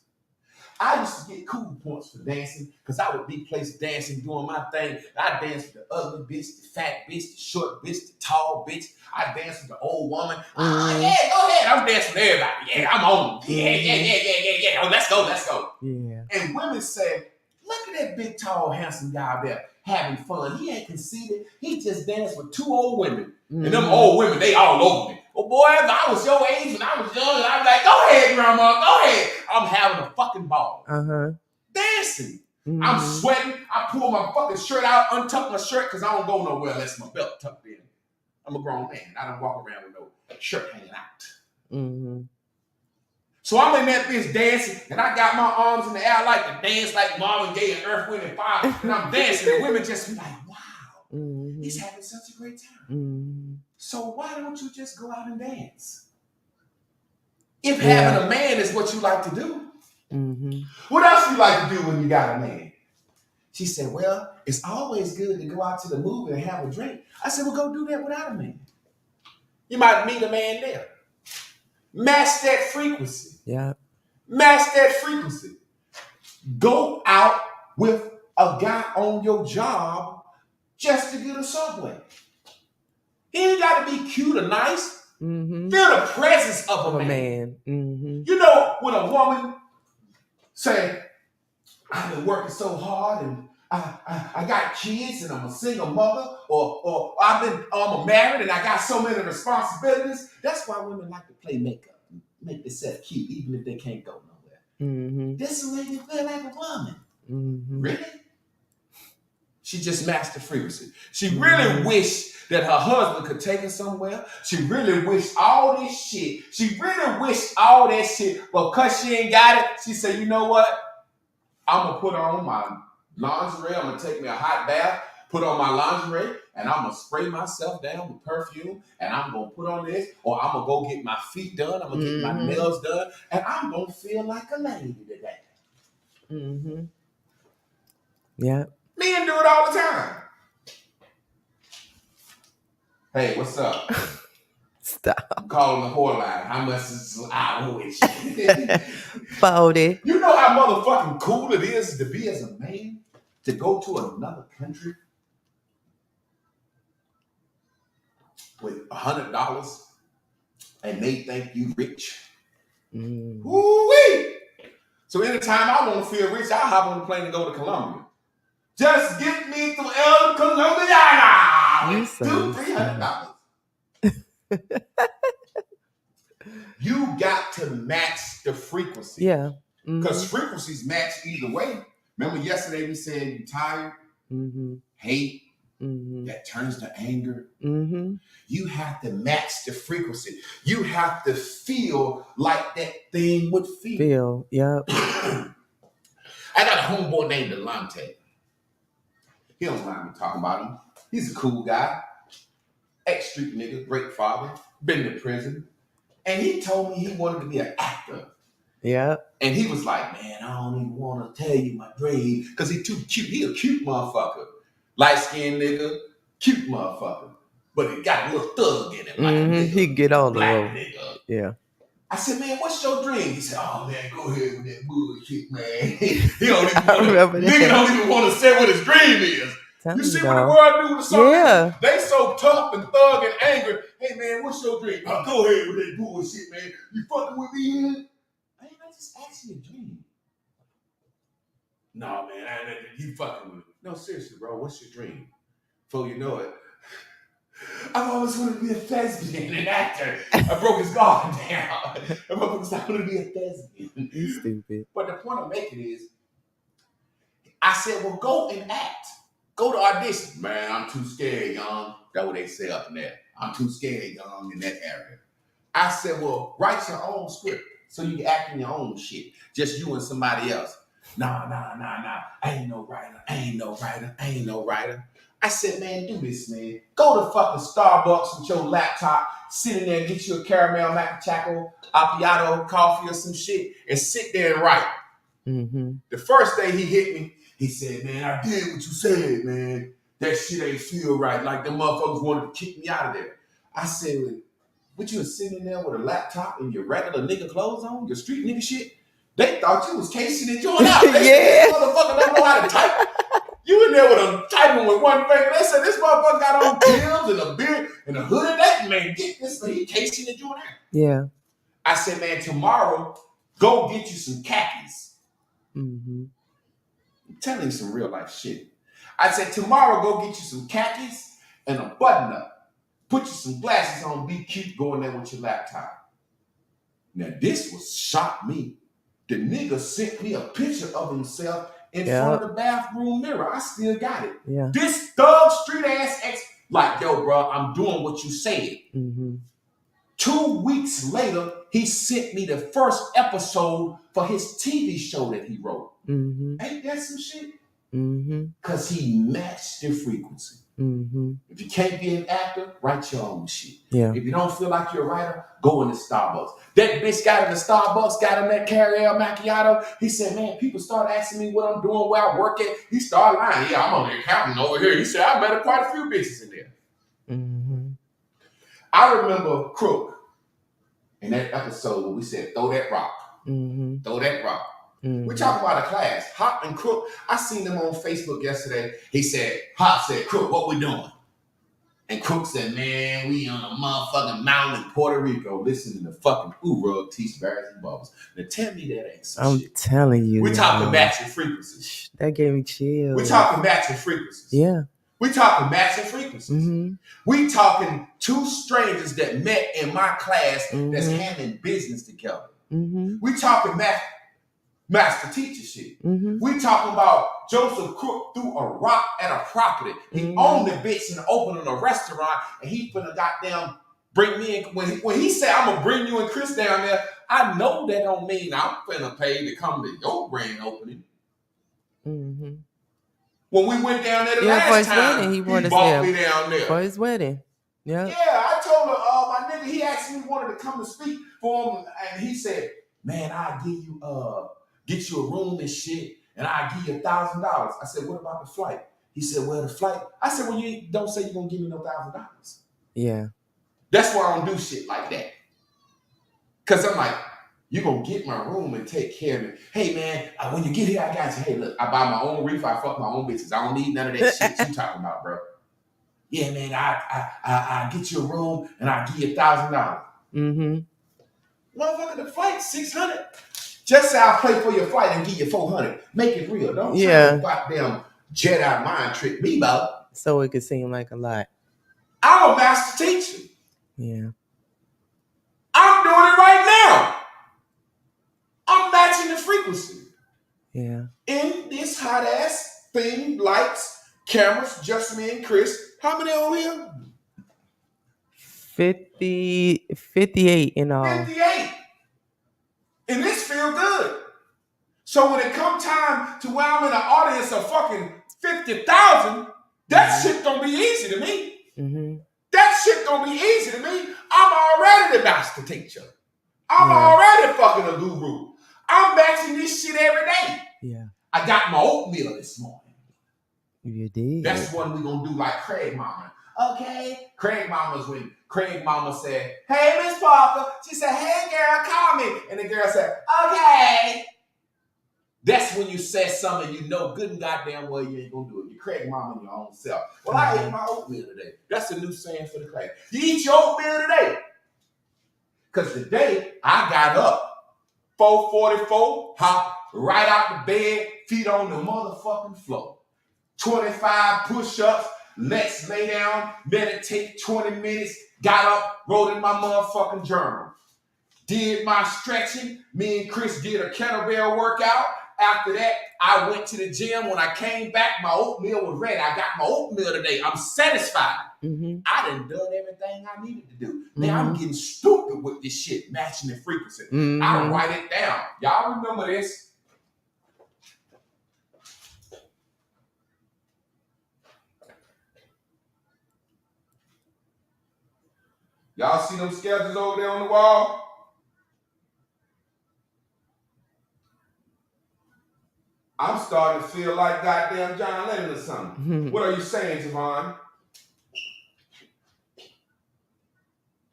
I used to get cool points for dancing because I would be placed dancing, doing my thing. I danced with the ugly bitch, the fat bitch, the short bitch, the tall bitch. I danced with the old woman. Yeah, go ahead. I'm dancing with everybody. Yeah, I'm on. Yeah. Oh, let's go. Yeah. And women say, look at that big, tall, handsome guy out there having fun. He ain't conceited. He just danced with 2 old women. And them old women, they all over me. Well, boy, if I was your age when I was young, I'd be like, go ahead, grandma, go ahead. I'm having a fucking ball. Dancing. I'm sweating. I pull my fucking shirt out, untuck my shirt, because I don't go nowhere unless my belt tucked in. I'm a grown man. I don't walk around with no shirt hanging out. So I'm in that bitch dancing, and I got my arms in the air like to dance like Marvin Gaye and Earth, Wind, and Fire, and I'm dancing, and women just be like, wow, he's having such a great time. So why don't you just go out and dance? If having a man is what you like to do. What else you like to do when you got a man? She said, well, it's always good to go out to the movie and have a drink. I said, well, go do that without a man. You might meet a man there. Match that frequency. Yeah. Match that frequency. Go out with a guy on your job just to get a Subway. He ain't got to be cute or nice. Feel the presence of a man. You know, when a woman say, I've been working so hard and I got kids and I'm a single mother, or I'm married and I got so many responsibilities. That's why women like to play makeup, make themselves cute, even if they can't go nowhere. This will make me feel like a woman. Really? She just matched the frequency. She really wished that her husband could take her somewhere. She really wished all this shit. She really wished all that shit, but because she ain't got it, she said, you know what? I'm going to put on my lingerie. I'm going to take me a hot bath, put on my lingerie, and I'm going to spray myself down with perfume, and I'm going to put on this, or I'm going to go get my feet done. I'm going to get my nails done, and I'm going to feel like a lady today. Yeah. Men do it all the time. Hey, what's up? Stop. I'm calling the whore line. How much is an hour with you? 40. You know how motherfucking cool it is to be as a man to go to another country with $100 and they think you rich? Woo-wee! So anytime I want to feel rich, I hop on the plane and go to Colombia. Just get me to El Colombiana with $200-300. You got to match the frequency. Yeah. Because frequencies match either way. Remember yesterday we said you tired, hate, that turns to anger. You have to match the frequency. You have to feel like that thing would feel. Yep. I got a homeboy named Delonte. He don't mind me talking about him. He's a cool guy. Ex-street nigga, great father, been to prison. And he told me he wanted to be an actor. Yeah. And he was like, man, I don't even want to tell you my dream. Because he too cute. He a cute motherfucker. Light-skinned nigga, cute motherfucker. But he got a little thug in him. Like a nigga, He get all the black way. nigga. Yeah. I said, man, what's your dream? He said, oh, man, go ahead with that bullshit, man. He don't even I remember that. nigga don't even want to say what his dream is. Tell You me, see what the dog. world do with something? Yeah. They so tough and thug and angry. Hey, man, what's your dream? Oh, go ahead with that bullshit, man. You fucking with me here? Man, I just asked you a dream. No, man, you fucking with me. No, seriously, bro, what's your dream? Before you know it, I've always wanted to be a thespian, an actor. I broke his guard down. I wanted to be a thespian. You stupid. But the point I'm making is, I said, well, go and act. Go to audition. Man, I'm too scared, young. That's what they say up in there. I'm too scared, young, in that area. I said, well, write your own script so you can act in your own shit. Just you and somebody else. Nah. I ain't no writer. I said, man, do this, man. Go to fucking Starbucks with your laptop, sit in there and get you a caramel macchiato, appioto, coffee or some shit, and sit there and write. The first day he hit me, he said, man, I did what you said, man. That shit ain't feel right. Like them motherfuckers wanted to kick me out of there. I said, but you was sitting there with a laptop and your regular nigga clothes on, your street nigga shit? They thought you was casing and joining out. They said, this motherfucker don't know how to type. You in there with a typing with one finger. They said, this motherfucker got on pills and a beard and a hood. That man, get this, he casing and joining out. Yeah. I said, man, tomorrow, go get you some khakis. I'm telling you some real life shit. I said, tomorrow, go get you some khakis and a button up. Put you some glasses on, be cute, go in there with your laptop. Now, this was shocked me. The nigga sent me a picture of himself in front of the bathroom mirror. I still got it. Yeah. This thug street ass ex, like, yo, bro, I'm doing what you said. 2 weeks later, he sent me the first episode for his TV show that he wrote. Ain't that some shit? Because he matched the frequency. If you can't be an actor, write your own shit. Yeah. If you don't feel like you're a writer, go into Starbucks. That bitch got in the Starbucks, got in that caramel macchiato. He said, man, people start asking me what I'm doing, where I work at. He started lying. Yeah, I'm on the accountant over here. He said, I met quite a few bitches in there. I remember Crook in that episode when we said, throw that rock. Throw that rock. We're talking about a class. Hop and Crook. I seen them on Facebook yesterday. He said, Hop said, Crook, what we doing? And Crook said, man, we on a motherfucking mountain in Puerto Rico listening to fucking Urug teach Barrett and Bubbles. Now tell me that ain't some shit. I'm telling you. We're talking matching frequencies. That gave me chills. We're talking matching frequencies. Yeah. We're talking matching frequencies. We talking two strangers that met in my class that's handling business together. We talking master teacher shit. We talking about Joseph Crook threw a rock at a property. He owned the bitch and opening a restaurant, and he finna goddamn bring me in. When he said, I'm gonna bring you and Chris down there, I know that don't mean I'm finna pay to come to your grand opening. When we went down there the last time, wedding, he bought me down there. For his wedding. Yeah. Yeah, I told her, my nigga, he asked me wanted to come to speak for him, and he said, man, I'll give you get you a room and shit, and I'll give you $1,000. I said, what about the flight? He said, well, the flight. I said, well, you don't say you're gonna give me no $1,000. Yeah. That's why I don't do shit like that. Cause I'm like, you're gonna get my room and take care of me. Hey man, when you get here, I got you. Hey, look, I buy my own reefer, I fuck my own bitches. I don't need none of that shit you talking about, bro. Yeah, man, I get you a room and I give you $1,000. Motherfucker, the flight $600. Just say I'll pay for your flight and give you $400. Make it real. Don't try to goddamn Jedi mind trick me about. So it could seem like a lot. I'm a master teacher. Yeah. I'm doing it right now. I'm matching the frequency. Yeah. In this hot ass thing, lights, cameras, just me and Chris. How many on here? 58 in all. 58. And this feel good. So when it come time to where I'm in an audience of fucking 50,000, that shit gonna be easy to me. Mm-hmm. That shit gonna be easy to me. I'm already the master teacher. I'm Yeah. already fucking a guru. I'm matching this shit every day. Yeah. I got my oatmeal this morning. You did. That's one we gonna do like Craig Mama. Okay. Craig Mama's when Craig Mama said, "Hey, Miss Parker." She said, "Hey, girl, call me." And the girl said, "Okay." That's when you said something you know good and goddamn well you ain't gonna do it. You Craig Mama your own self. Well, I ate my oatmeal today. That's a new saying for the Craig. You eat your oatmeal today. Because today I got up 4:44, hop right out the bed, feet on the motherfucking floor. 25 push-ups, let's lay down, meditate 20 minutes, got up, wrote in my motherfucking journal. Did my stretching. Me and Chris did a kettlebell workout. After that, I went to the gym. When I came back, my oatmeal was ready. I got my oatmeal today. I'm satisfied. Mm-hmm. I done done everything I needed to do. Now I'm getting stupid with this shit, matching the frequency. Mm-hmm. I write it down. Y'all remember this? Y'all see them schedules over there on the wall? I'm starting to feel like goddamn John Lennon or something. Mm-hmm. What are you saying, Javon?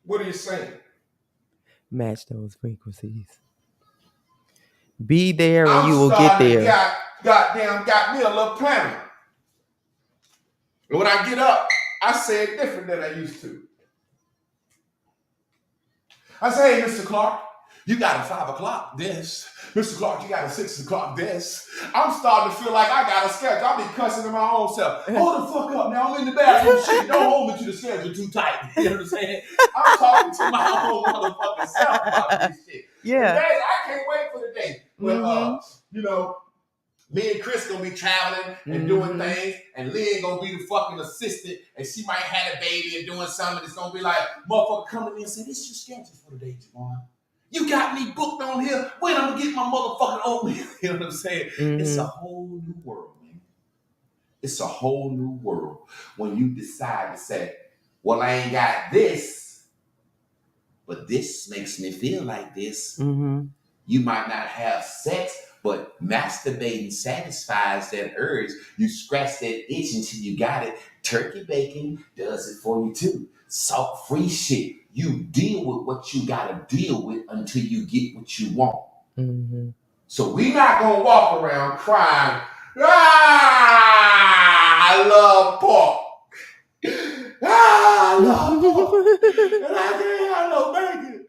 What are you saying? Match those frequencies. Be there and you will get there. Got me a little planner. And when I get up, I say it different than I used to. I say, "Hey, Mr. Clark, you got a 5 o'clock this. Mr. Clark, you got a 6 o'clock this." I'm starting to feel like I got a schedule. I'll be cussing to my own self. Hold the fuck up now. I'm in the bathroom. Shit, don't hold me to the schedule too tight. You know what I'm saying? I'm talking to my own motherfucking self about this shit. Yeah. Days, I can't wait for the day when, you know, me and Chris gonna be traveling and doing things, and Lynn gonna be the fucking assistant, and she might have a baby and doing something. It's gonna be like, motherfucker come to me and say, "This is your schedule for the day, Javon. You got me booked on here. When I'm gonna get my motherfucking oatmeal." You know what I'm saying? It's a whole new world, man. It's a whole new world when you decide to say, "Well, I ain't got this, but this makes me feel like this." Mm-hmm. You might not have sex, but masturbating satisfies that urge. You scratch that itch until you got it. Turkey bacon does it for you too. Salt-free shit. You deal with what you gotta deal with until you get what you want. Mm-hmm. So we not gonna walk around crying, I love pork. I love pork. And I can't have no bacon.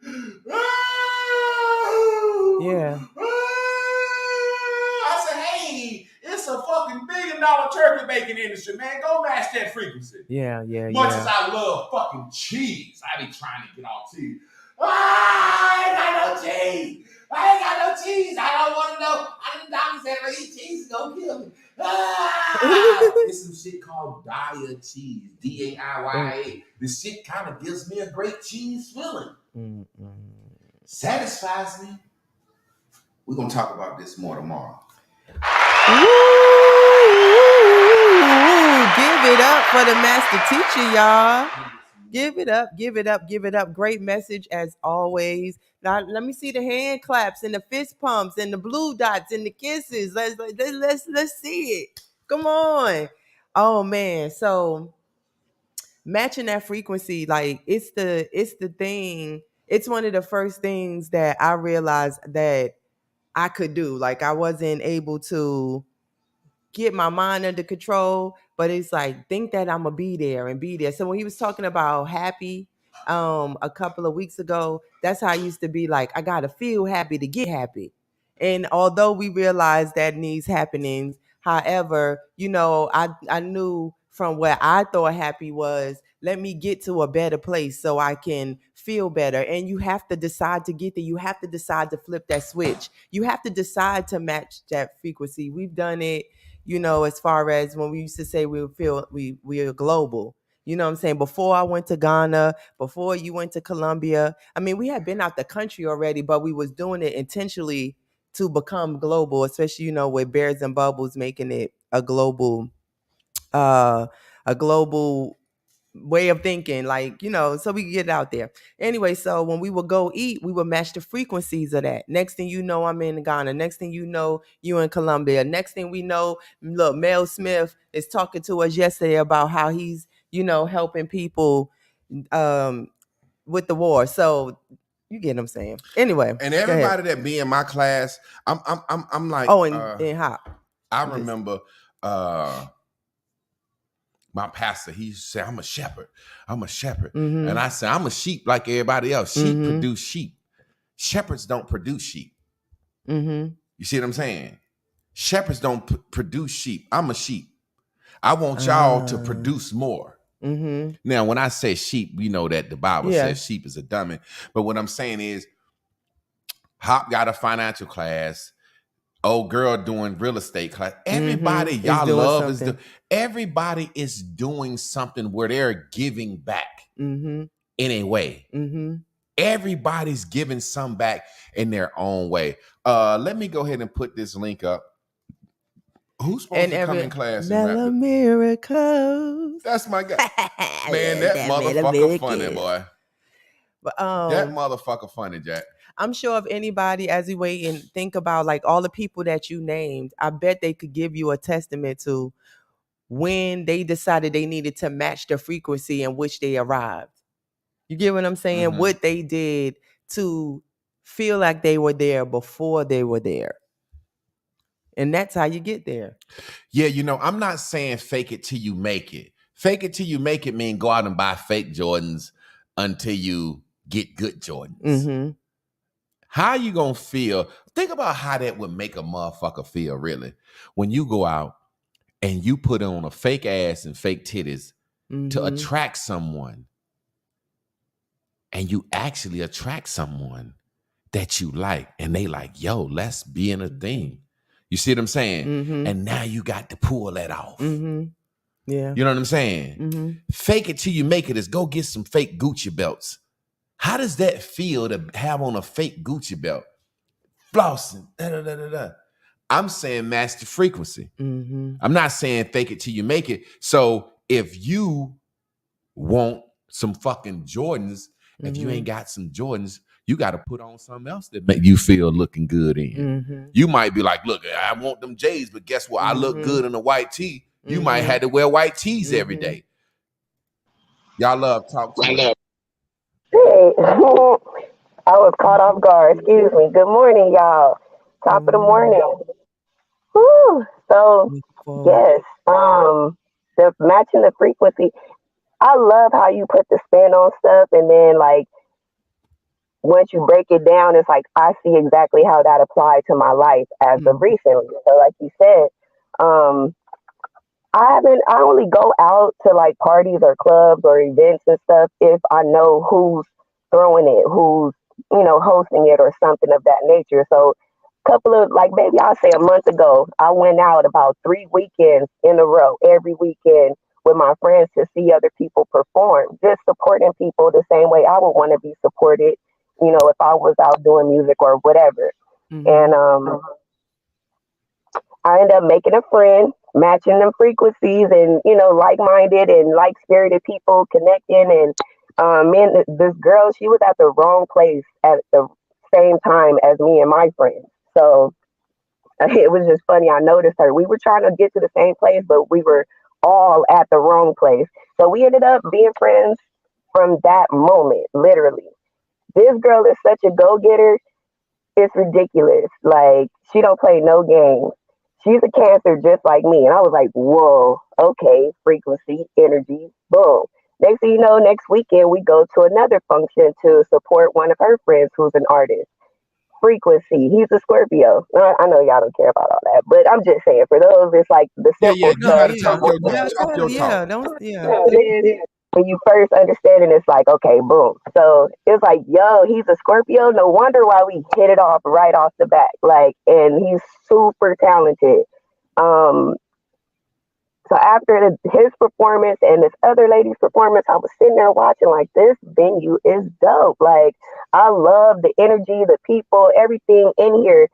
Yeah. I said, "Hey, it's a fucking $1 billion turkey bacon industry, man. Go match that frequency." Yeah. Much as I love fucking cheese, I be trying to get off cheese. I ain't got no cheese. I ain't got no cheese. I don't want to know. The doctor said if I eat cheese, it's gonna kill me. It's some shit called Daiya cheese, D-A-I-Y-A. This shit kind of gives me a great cheese feeling. Satisfies me. We're gonna talk about this more tomorrow. Ooh, give it up for the master teacher, y'all. Give it up, give it up, give it up. Great message as always. Now let me see the hand claps and the fist pumps and the blue dots and the kisses. Let's see it. Come on. Oh man. So matching that frequency, like it's the thing. It's one of the first things that I realized that I could do. Like I wasn't able to get my mind under control, but it's like think that I'm gonna be there and be there. So when he was talking about happy a couple of weeks ago, that's how I used to be. Like I gotta feel happy to get happy. And although we realized that needs happenings, however, you know, I knew from where I thought happy was let me get to a better place so I can feel better. And you have to decide to get there. You have to decide to flip that switch. You have to decide to match that frequency. We've done it, as far as when we used to say we are global. You know what I'm saying? Before I went to Ghana, before you went to Colombia, I mean, we had been out the country already, but we was doing it intentionally to become global, especially, with Bears and Bubbles making it a global way of thinking, so we could get it out there. Anyway, so when we would go eat, we would match the frequencies of that. Next thing you know, I'm in Ghana. Next thing you know, you in Colombia. Next thing we know, look, Mel Smith is talking to us yesterday about how he's, helping people with the war. So you get what I'm saying. Anyway. And everybody that be in my class, I'm like, and Hop. I remember my pastor, he used to say, I'm a shepherd. Mm-hmm. And I said, I'm a sheep like everybody else. Sheep produce sheep. Shepherds don't produce sheep. Mm-hmm. You see what I'm saying? Shepherds don't produce sheep. I'm a sheep. I want y'all to produce more. Mm-hmm. Now, when I say sheep, you know that the Bible says sheep is a dummy. But what I'm saying is, Hop got a financial class. Old girl doing real estate class. Everybody y'all love everybody is doing something where they're giving back in a way. Mm-hmm. Everybody's giving some back in their own way. Let me go ahead and put this link up. Who's supposed to come in class and rap? Miracles. That's my guy. Man, that motherfucker funny, boy. But, that motherfucker funny, Jack. I'm sure if anybody, as you wait and think about like all the people that you named, I bet they could give you a testament to when they decided they needed to match the frequency in which they arrived. You get what I'm saying? Mm-hmm. What they did to feel like they were there before they were there. And that's how you get there. Yeah, I'm not saying fake it till you make it. Fake it till you make it mean go out and buy fake Jordans until you get good Jordans. Mm-hmm. How you gonna feel? Think about how that would make a motherfucker feel, really. When you go out and you put on a fake ass and fake titties to attract someone, and you actually attract someone that you like, and they like, yo, let's be in a thing. You see what I'm saying? Mm-hmm. And now you got to pull that off. Mm-hmm. Yeah. You know what I'm saying? Mm-hmm. Fake it till you make it is go get some fake Gucci belts. How does that feel to have on a fake Gucci belt? Flossing. I'm saying match the frequency. Mm-hmm. I'm not saying fake it till you make it. So if you want some fucking Jordans, if you ain't got some Jordans, you got to put on something else that make you feel looking good in. Mm-hmm. You might be like, look, I want them J's, but guess what? I look good in a white tee. You might have to wear white tees every day. Y'all love talk to me. Hey, I was caught off guard. Excuse me. Good morning, y'all. Top of the morning. Woo. So, yes, the matching the frequency. I love how you put the spin on stuff, and then like once you break it down, it's like I see exactly how that applied to my life as of recently. So, like you said, I only go out to like parties or clubs or events and stuff if I know who's throwing it, who's, hosting it or something of that nature. So couple of maybe I'll say a month ago, I went out about 3 weekends in a row, every weekend with my friends to see other people perform, just supporting people the same way I would want to be supported, if I was out doing music or whatever. Mm-hmm. And I ended up making a friend, matching them frequencies and, like-minded and like-spirited people connecting. And this girl, she was at the wrong place at the same time as me and my friends. So it was just funny. I noticed her. We were trying to get to the same place, but we were all at the wrong place. So we ended up being friends from that moment, literally. This girl is such a go-getter. It's ridiculous. Like, she don't play no games. She's a Cancer just like me. And I was like, whoa, okay, frequency, energy, boom. Next thing you know, next weekend, we go to another function to support one of her friends who's an artist. Frequency, he's a Scorpio. I know y'all don't care about all that, but I'm just saying, for those, it's like the simple stuff. when you first understand it, it's like, okay, boom. So it's like, yo, he's a Scorpio. No wonder why we hit it off right off the bat. Like, and he's super talented. Um, so after his performance and this other lady's performance, I was sitting there watching, like, this venue is dope. Like, I love the energy, the people, everything in here.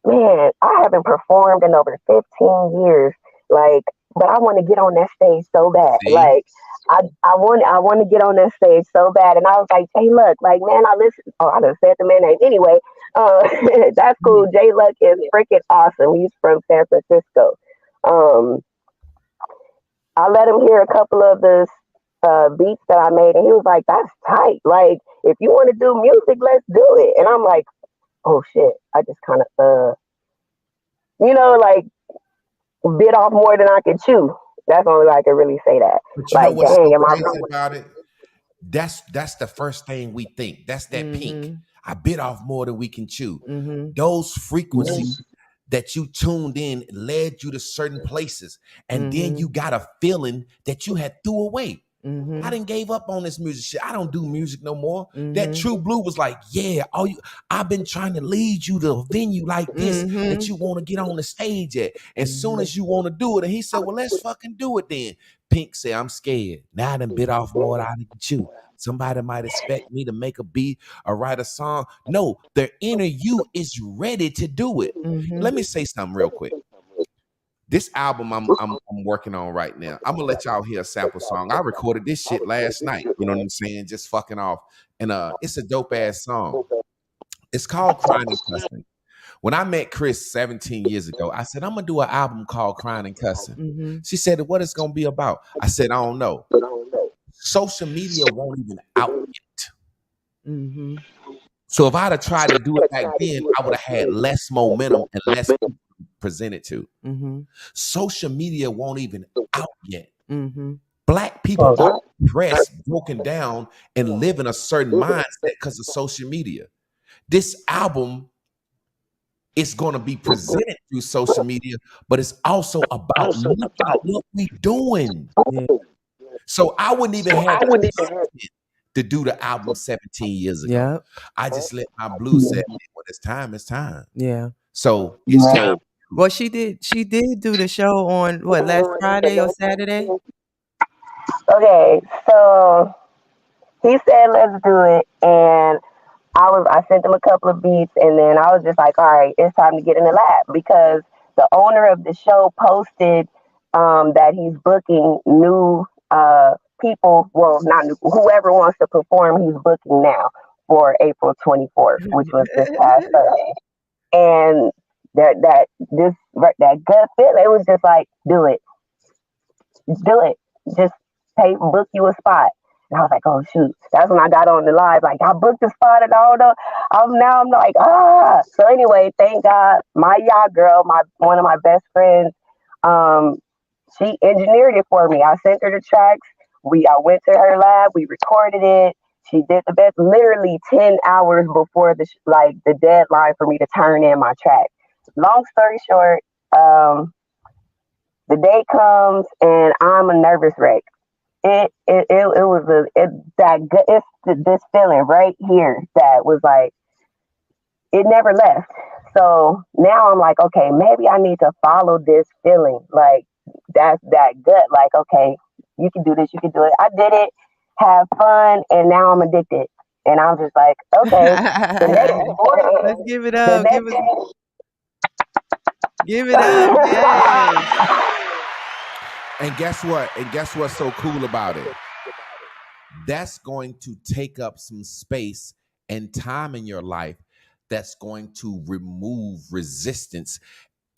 Man, I haven't performed in over 15 years. Like, but I want to get on that stage so bad. See? Like, I want to get on that stage so bad. And I was like, Jay Luck, like, man, I listen. Oh, I done said the man name. Anyway, that's cool. Jay Luck is freaking awesome. He's from San Francisco. I let him hear a couple of the beats that I made, and he was like, that's tight. Like, if you want to do music, let's do it. And I'm like, oh shit, I just kind of, like, bit off more than I could chew. That's the only way I can really say that. But you know what's so crazy about it? That's the first thing we think. That's that pink. I bit off more than we can chew. Those frequencies that you tuned in led you to certain places. And then you got a feeling that you had threw away. I didn't gave up on this music shit. I don't do music no more. That True Blue was like, yeah, I've been trying to lead you to a venue like this that you want to get on the stage at. As soon as you want to do it. And he said, well, let's fucking do it then. Pink said, I'm scared. Now I done bit off more than I can chew. Somebody might expect me to make a beat or write a song. No, the inner you is ready to do it. Let me say something real quick. This album I'm working on right now, I'm gonna let y'all hear a sample song. I recorded this shit last night. You know what I'm saying? Just fucking off. And it's a dope ass song. It's called Crying and Cussing. When I met Chris 17 years ago, I said, I'm gonna do an album called Crying and Cussing. She said, what it's gonna be about? I said, I don't know. Social media won't even out it. So if I'd have tried to do it back then, I would have had less momentum and less people presented to. Social media won't even out yet. Black people are depressed, broken down, and live in a certain mindset because of social media. This album is going to be presented through social media, but it's also about what we're doing. So I wouldn't even have to do the album 17 years ago. I just let my blues set when it's time, it's time. Yeah. So it's time. Well, she did do the show on what, last Friday or Saturday? Okay, so he said let's do it, and I sent him a couple of beats, and then I was just like, all right, it's time to get in the lab, because the owner of the show posted that he's booking new people, well, not new, whoever wants to perform, he's booking now for April 24th, which was this past Sunday. And that gut feel, it was just like, do it, just book you a spot. And I was like, oh shoot, that's when I got on the live, like, I booked a spot and all the, I'm like, so anyway, thank God, my yacht girl, one of my best friends, she engineered it for me. I sent her the tracks. I went to her lab. We recorded it. She did the best. Literally 10 hours before the deadline for me to turn in my track. Long story short, the day comes and I'm a nervous wreck. It's this feeling right here that was like, it never left. So now I'm like, okay, maybe I need to follow this feeling. Like, that's that gut. Like, okay, you can do this, you can do it. I did it, have fun, and now I'm addicted. And I'm just like, okay. Let's give it up. Give it up. Yes. And guess what? And guess what's so cool about it? That's going to take up some space and time in your life. That's going to remove resistance.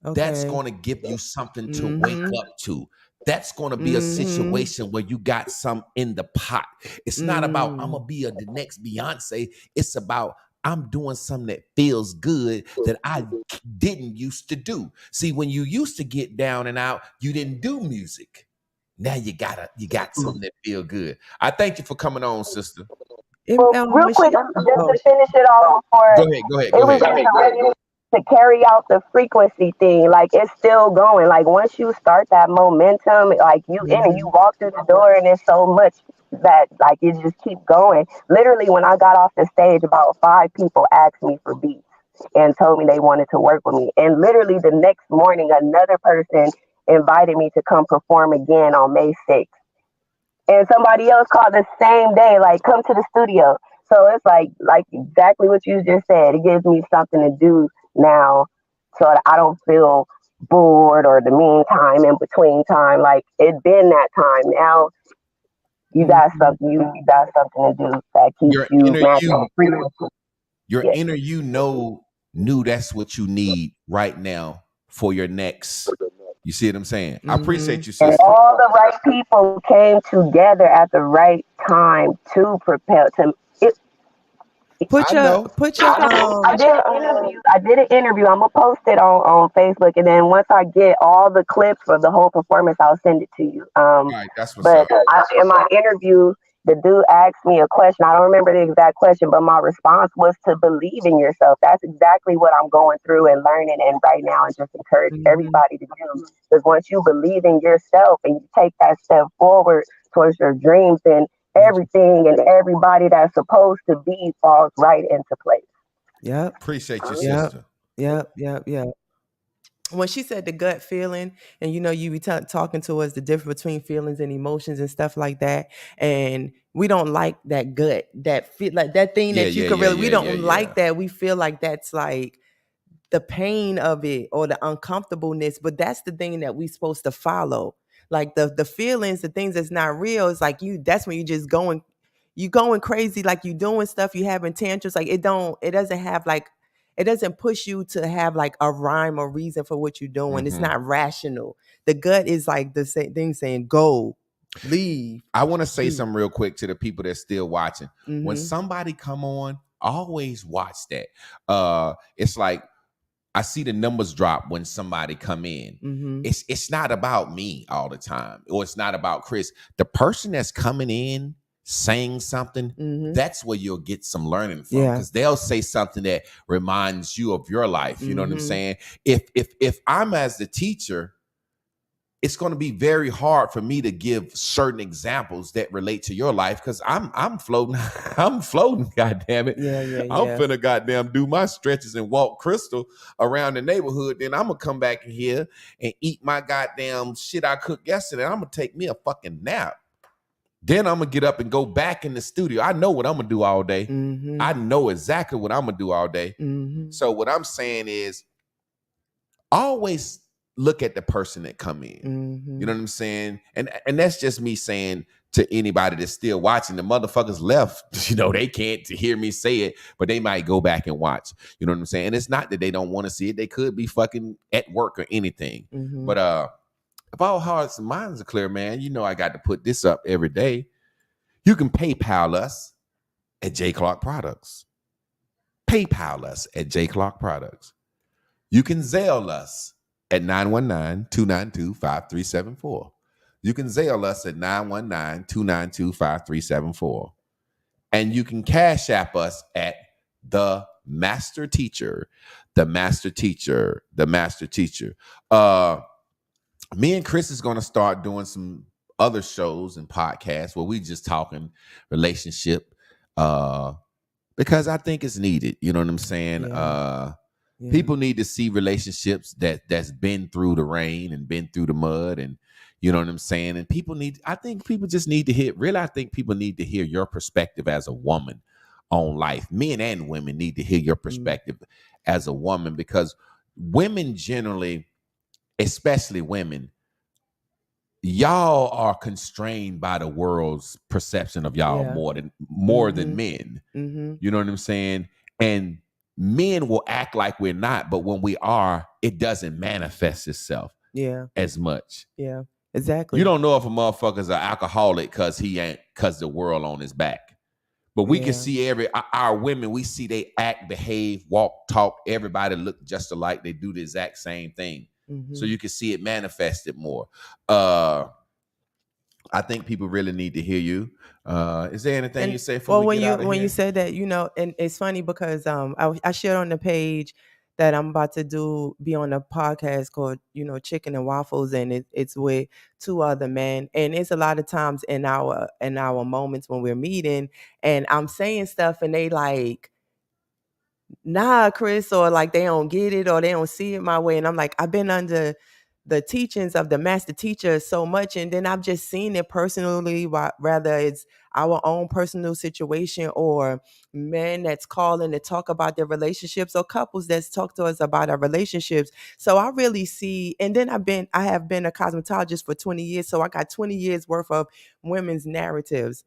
Okay. That's going to give you something to wake up to. That's going to be a situation where you got some in the pot. It's not about, I'm going to be the next Beyonce. It's about, I'm doing something that feels good that I didn't used to do. See, when you used to get down and out, you didn't do music. Now you got something that feel good. I thank you for coming on, sister. Well, real quick, just to finish it off before. Go ahead. to carry out the frequency thing. Like it's still going. Like once you start that momentum, like you in and you walk through the door, and there's so much that like it just keep going. Literally, when I got off the stage, about 5 people asked me for beats and told me they wanted to work with me. And literally the next morning, another person invited me to come perform again on May 6th. And somebody else called the same day, like, come to the studio. So it's like exactly what you just said. It gives me something to do now so that I don't feel bored or the meantime in between time. Like it been that time. Now you got something you got something to do that keeps you matching the frequency. Your inner knew that's what you need right now for your next. You see what I'm saying? I appreciate you, sister. And all the right people came together at the right time to propel to it. I did an interview. I'm gonna post it on Facebook, and then once I get all the clips for the whole performance, I'll send it to you. Right, that's what's up. In my interview, the dude asked me a question. I don't remember the exact question, but my response was to believe in yourself. That's exactly what I'm going through and learning and right now, and just encourage everybody to do. Because once you believe in yourself and you take that step forward towards your dreams, then everything and everybody that's supposed to be falls right into place. Yep. Appreciate you, sister. Yep. When she said the gut feeling, and you be talking to us the difference between feelings and emotions and stuff like that, and we don't like that gut, that feel like that thing that you could really. We don't like that. We feel like that's like the pain of it or the uncomfortableness, but that's the thing that we supposed to follow. Like the feelings, the things that's not real. It's like that's when you just going crazy, like you doing stuff, you having tantrums. Like it doesn't have like. It doesn't push you to have like a rhyme or reason for what you're doing. It's not rational. The gut is like the same thing saying, go, leave. I want to say something real quick to the people that's still watching. When somebody come on, always watch that. It's like, I see the numbers drop when somebody come in. It's not about me all the time, or it's not about Chris. The person that's coming in, saying something, that's where you'll get some learning from, because they'll say something that reminds you of your life. You know what I'm saying? If I'm as the teacher, it's going to be very hard for me to give certain examples that relate to your life, because I'm floating. I'm floating, goddamn it. I'm finna goddamn do my stretches and walk Crystal around the neighborhood. Then I'm gonna come back in here and eat my goddamn shit I cooked yesterday. I'm gonna take me a fucking nap. Then I'm going to get up and go back in the studio. I know what I'm going to do all day. I know exactly what I'm going to do all day. So what I'm saying is always look at the person that come in. You know what I'm saying? And that's just me saying to anybody that's still watching. The motherfuckers left, they can't hear me say it, but they might go back and watch. You know what I'm saying? And it's not that they don't want to see it. They could be fucking at work or anything. But if all hearts and minds are clear, man, I got to put this up every day. You can PayPal us at J Clark Products. PayPal us at J Clark Products. You can Zelle us at 919-292-5374. You can Zelle us at 919-292-5374. And you can Cash App us at The Master Teacher. The Master Teacher. The Master Teacher. Me and Chris is going to start doing some other shows and podcasts where we just talking relationship, because I think it's needed. You know what I'm saying? People need to see relationships that's been through the rain and been through the mud, and you know what I'm saying? And I think people just need to hear your perspective as a woman on life. Men and women need to hear your perspective as a woman, because women generally, especially women, y'all are constrained by the world's perception of y'all more than men. You know what I'm saying? And men will act like we're not, but when we are, it doesn't manifest itself as much. Yeah, exactly. You don't know if a motherfucker's an alcoholic because the world on his back. But we can see our women, we see they act, behave, walk, talk, everybody look just alike. They do the exact same thing. So you can see it manifested more. I think people really need to hear you. Is there anything you say for when you said that, and it's funny because I shared on the page that I'm about to be on a podcast called, Chicken and Waffles, and it's with two other men. And it's a lot of times in our moments when we're meeting, and I'm saying stuff, and they like, nah, Chris, or like they don't get it or they don't see it my way. And I'm like, I've been under the teachings of the master teacher so much, and then I've just seen it personally, rather it's our own personal situation or men that's calling to talk about their relationships or couples that's talk to us about our relationships. So I really see, and then I have been a cosmetologist for 20 years, so I got 20 years worth of women's narratives.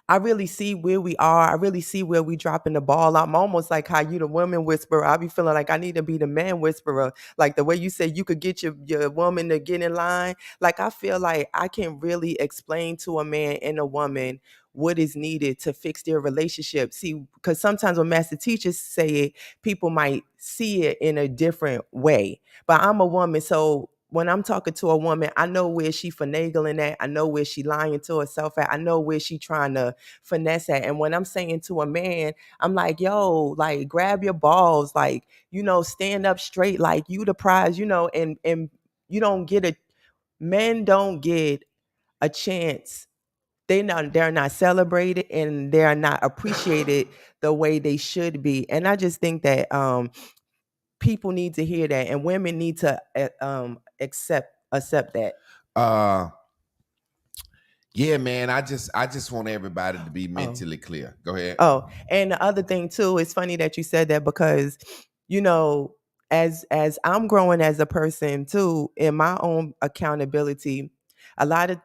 I really see where we are. I really see where we dropping the ball. I'm almost like how you the woman whisperer. I be feeling like I need to be the man whisperer. Like the way you said you could get your woman to get in line. Like I feel like I can really explain to a man and a woman what is needed to fix their relationship. See, because sometimes when master teachers say it, people might see it in a different way. But I'm a woman, so when I'm talking to a woman, I know where she finagling at. I know where she lying to herself at. I know where she trying to finesse at. And when I'm saying to a man, I'm like, yo, like grab your balls, like, stand up straight, like you the prize, and you don't get men don't get a chance. They're not celebrated and they're not appreciated the way they should be. And I just think that people need to hear that, and women need to accept that. Yeah, man. I just want everybody to be mentally clear. Go ahead. Oh, and the other thing too, it's funny that you said that because, as I'm growing as a person too, in my own accountability, a lot of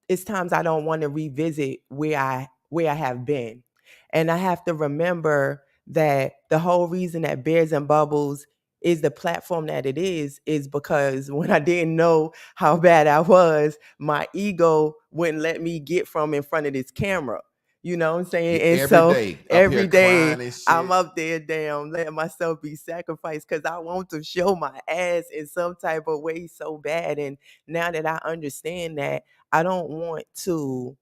it's times I don't want to revisit where I have been. And I have to remember that the whole reason that Bears and Bubbles is the platform that it is because when I didn't know how bad I was, my ego wouldn't let me get from in front of this camera. You know what I'm saying? And every day I'm up there, damn, letting myself be sacrificed because I want to show my ass in some type of way so bad. And now that I understand that, I don't want to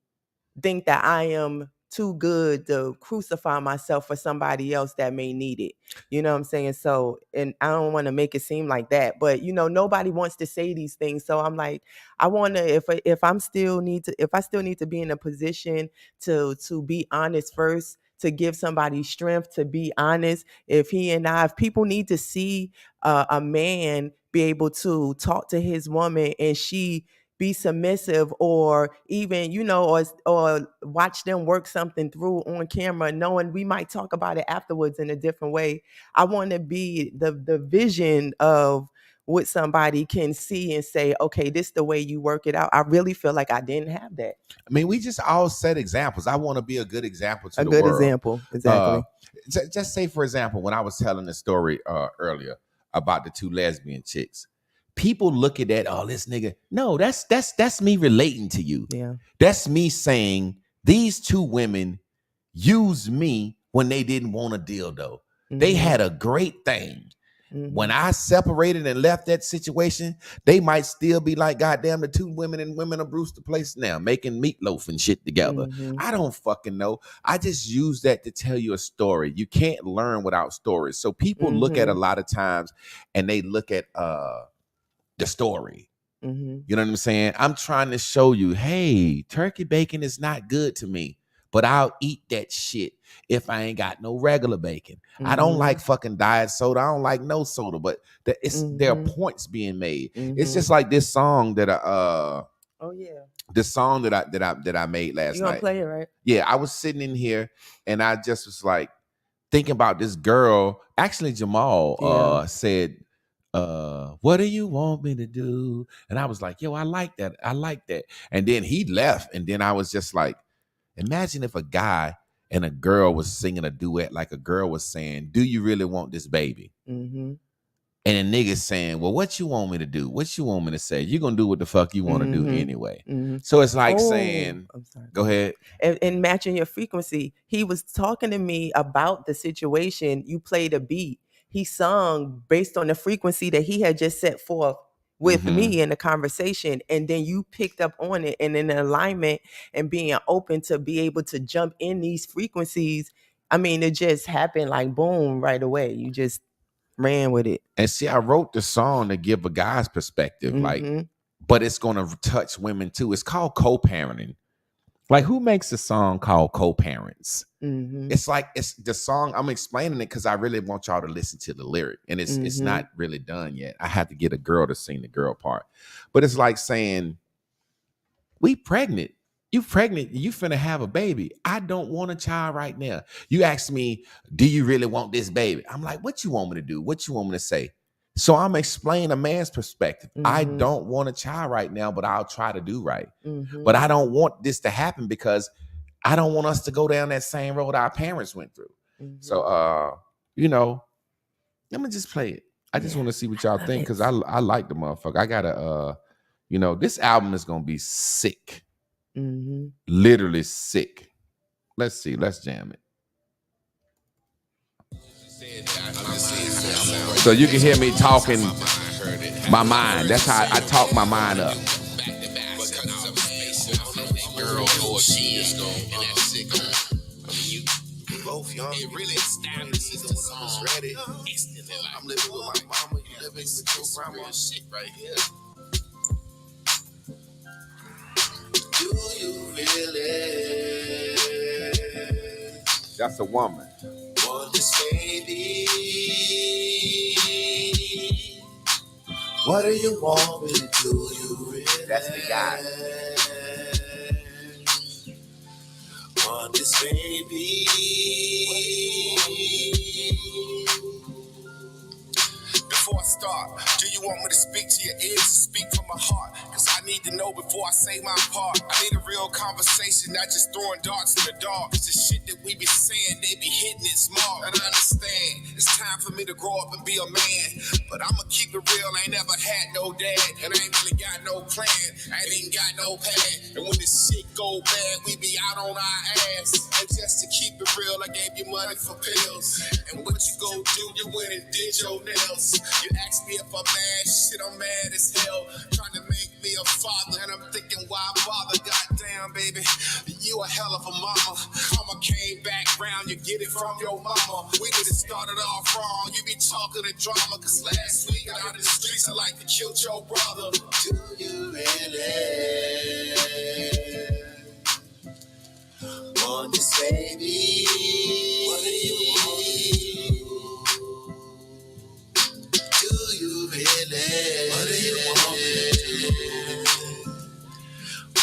think that I am too good to crucify myself for somebody else that may need it. You know what I'm saying? So, and I don't want to make it seem like that, but nobody wants to say these things. So I'm like, I want to, if I still need to be in a position to be honest first, to give somebody strength to be honest. If people need to see a man be able to talk to his woman and she be submissive, or even or watch them work something through on camera, knowing we might talk about it afterwards in a different way. I want to be the vision of what somebody can see and say, okay, this is the way you work it out. I really feel like I didn't have that. I mean, we just all set examples. I want to be a good example to the world. A good world. example, exactly. Just say, for example, when I was telling the story earlier about the two lesbian chicks, people look at that, oh, this nigga. No, that's me relating to you. Yeah. That's me saying these two women used me when they didn't want a dildo. Mm-hmm. They had a great thing. Mm-hmm. When I separated and left that situation, they might still be like, goddamn, the two women and Women of Brewster Place now, making meatloaf and shit together. Mm-hmm. I don't fucking know. I just use that to tell you a story. You can't learn without stories. So people look at a lot of times and they look at the story. Mm-hmm. You know what I'm saying? I'm trying to show you, hey, turkey bacon is not good to me, but I'll eat that shit if I ain't got no regular bacon. Mm-hmm. I don't like fucking diet soda. I don't like no soda, but there are points being made. Mm-hmm. It's just like this song that this song that I made last night. You gonna play it, right? Yeah, I was sitting in here and I just was like thinking about this girl. Actually, Jamal said, what do you want me to do? And I was like, yo, I like that. And then he left. And then I was just like, imagine if a guy and a girl was singing a duet, like a girl was saying, do you really want this baby? Mm-hmm. And a nigga saying, well, what you want me to do? What you want me to say? You're going to do what the fuck you want to do anyway. Mm-hmm. So it's like saying, go ahead. And matching your frequency. He was talking to me about the situation. You played a beat. He sung based on the frequency that he had just set forth with me in the conversation. And then you picked up on it, and in alignment and being open to be able to jump in these frequencies. I mean, it just happened like boom, right away. You just ran with it. And see, I wrote the song to give a guy's perspective, like, but it's gonna touch women too. It's called co-parenting. Like, who makes a song called co-parents? It's like, it's the song, I'm explaining it because I really want y'all to listen to the lyric. And it's not really done yet. I have to get a girl to sing the girl part. But it's like saying, we pregnant. You pregnant, you finna have a baby. I don't want a child right now. You ask me, do you really want this baby? I'm like, what you want me to do? What you want me to say? So I'm explaining a man's perspective. I don't want a child right now, but I'll try to do right. But I don't want this to happen because I don't want us to go down that same road our parents went through. So, you know, let me just play it. I just want to see what y'all think because I like the motherfucker. I gotta, you know, this album is gonna be sick. Literally sick. Let's see. Let's jam it. So you can hear me talking my mind. That's how I talk my mind up. It really establishes the song. Ready. I'm living with my mama. You living with your grandma. Shit right here. Do you really? That's a woman. Want this baby? What do you want me to do? You really? That's the guy. Want this baby? Before I start, do you want me to speak to your ears or speak from my heart? Cause I need to know before I say my part. I need a real conversation, not just throwing darts in the dark. Cause the shit that we be saying, they be hitting it small. And I understand, it's time for me to grow up and be a man. But I'ma keep it real, I ain't never had no dad. And I ain't really got no plan, I ain't even got no pad. And when this shit go bad, we be out on our ass. And just to keep it real, I gave you money for pills. And what you go do, you went and did your nails. You asked me if I'm mad, shit, I'm mad as hell. Trying to make me a father, and I'm thinking, why bother? Goddamn, baby, you a hell of a mama. Mama came back round, you get it from your mama. We done started off wrong, you be talking the drama. Cause last week out in the streets, I like to kill your brother. Do you really want this baby? What do you want? Do you really? What do you want?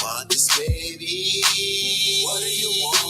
Want this baby? What do you want?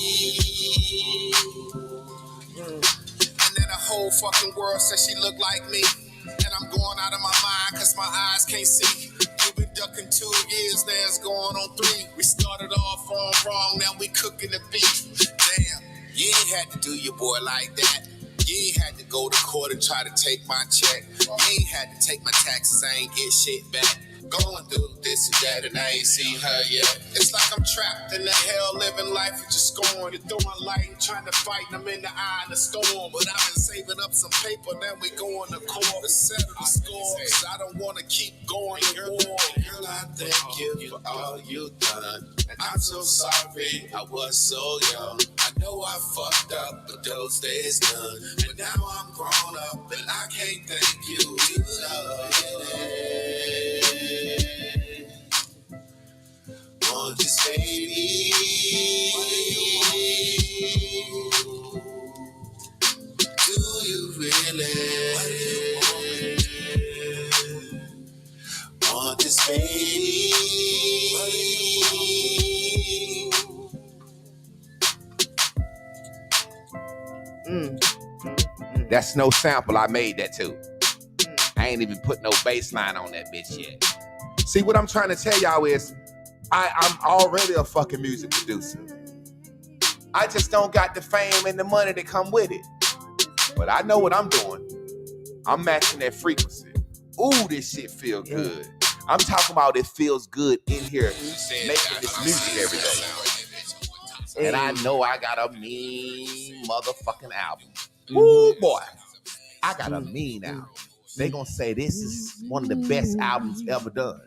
And then the whole fucking world says she look like me. And I'm going out of my mind cause my eyes can't see. You've been ducking 2 years, now it's going on 3. We started off on wrong, now we cooking the beef. Damn, you ain't had to do your boy like that. You ain't had to go to court and try to take my check. You ain't had to take my taxes, I ain't get shit back. Going through this and that and I ain't seen her yet. It's like I'm trapped in the hell, living life and just going. You're throwing light and trying to fight and I'm in the eye of the storm. But I've been saving up some paper, now we going to court to settle the score. Cause I don't want to keep going to war. Girl, I thank you for all you done. And I'm so sorry I was so young. I know I fucked up, but those days done. And now I'm grown up and I can't thank you enough. Want this baby? What do you really? What do you want this baby? That's no sample. I made that too. I ain't even put no bass line on that bitch yet. See, what I'm trying to tell y'all is I'm already a fucking music producer. I just don't got the fame and the money that come with it. But I know what I'm doing. I'm matching that frequency. Ooh, this shit feel good. I'm talking about it feels good in here making this music every day. And I know I got a mean motherfucking album. Ooh, boy. I got a mean album. They gonna say this is one of the best albums ever done.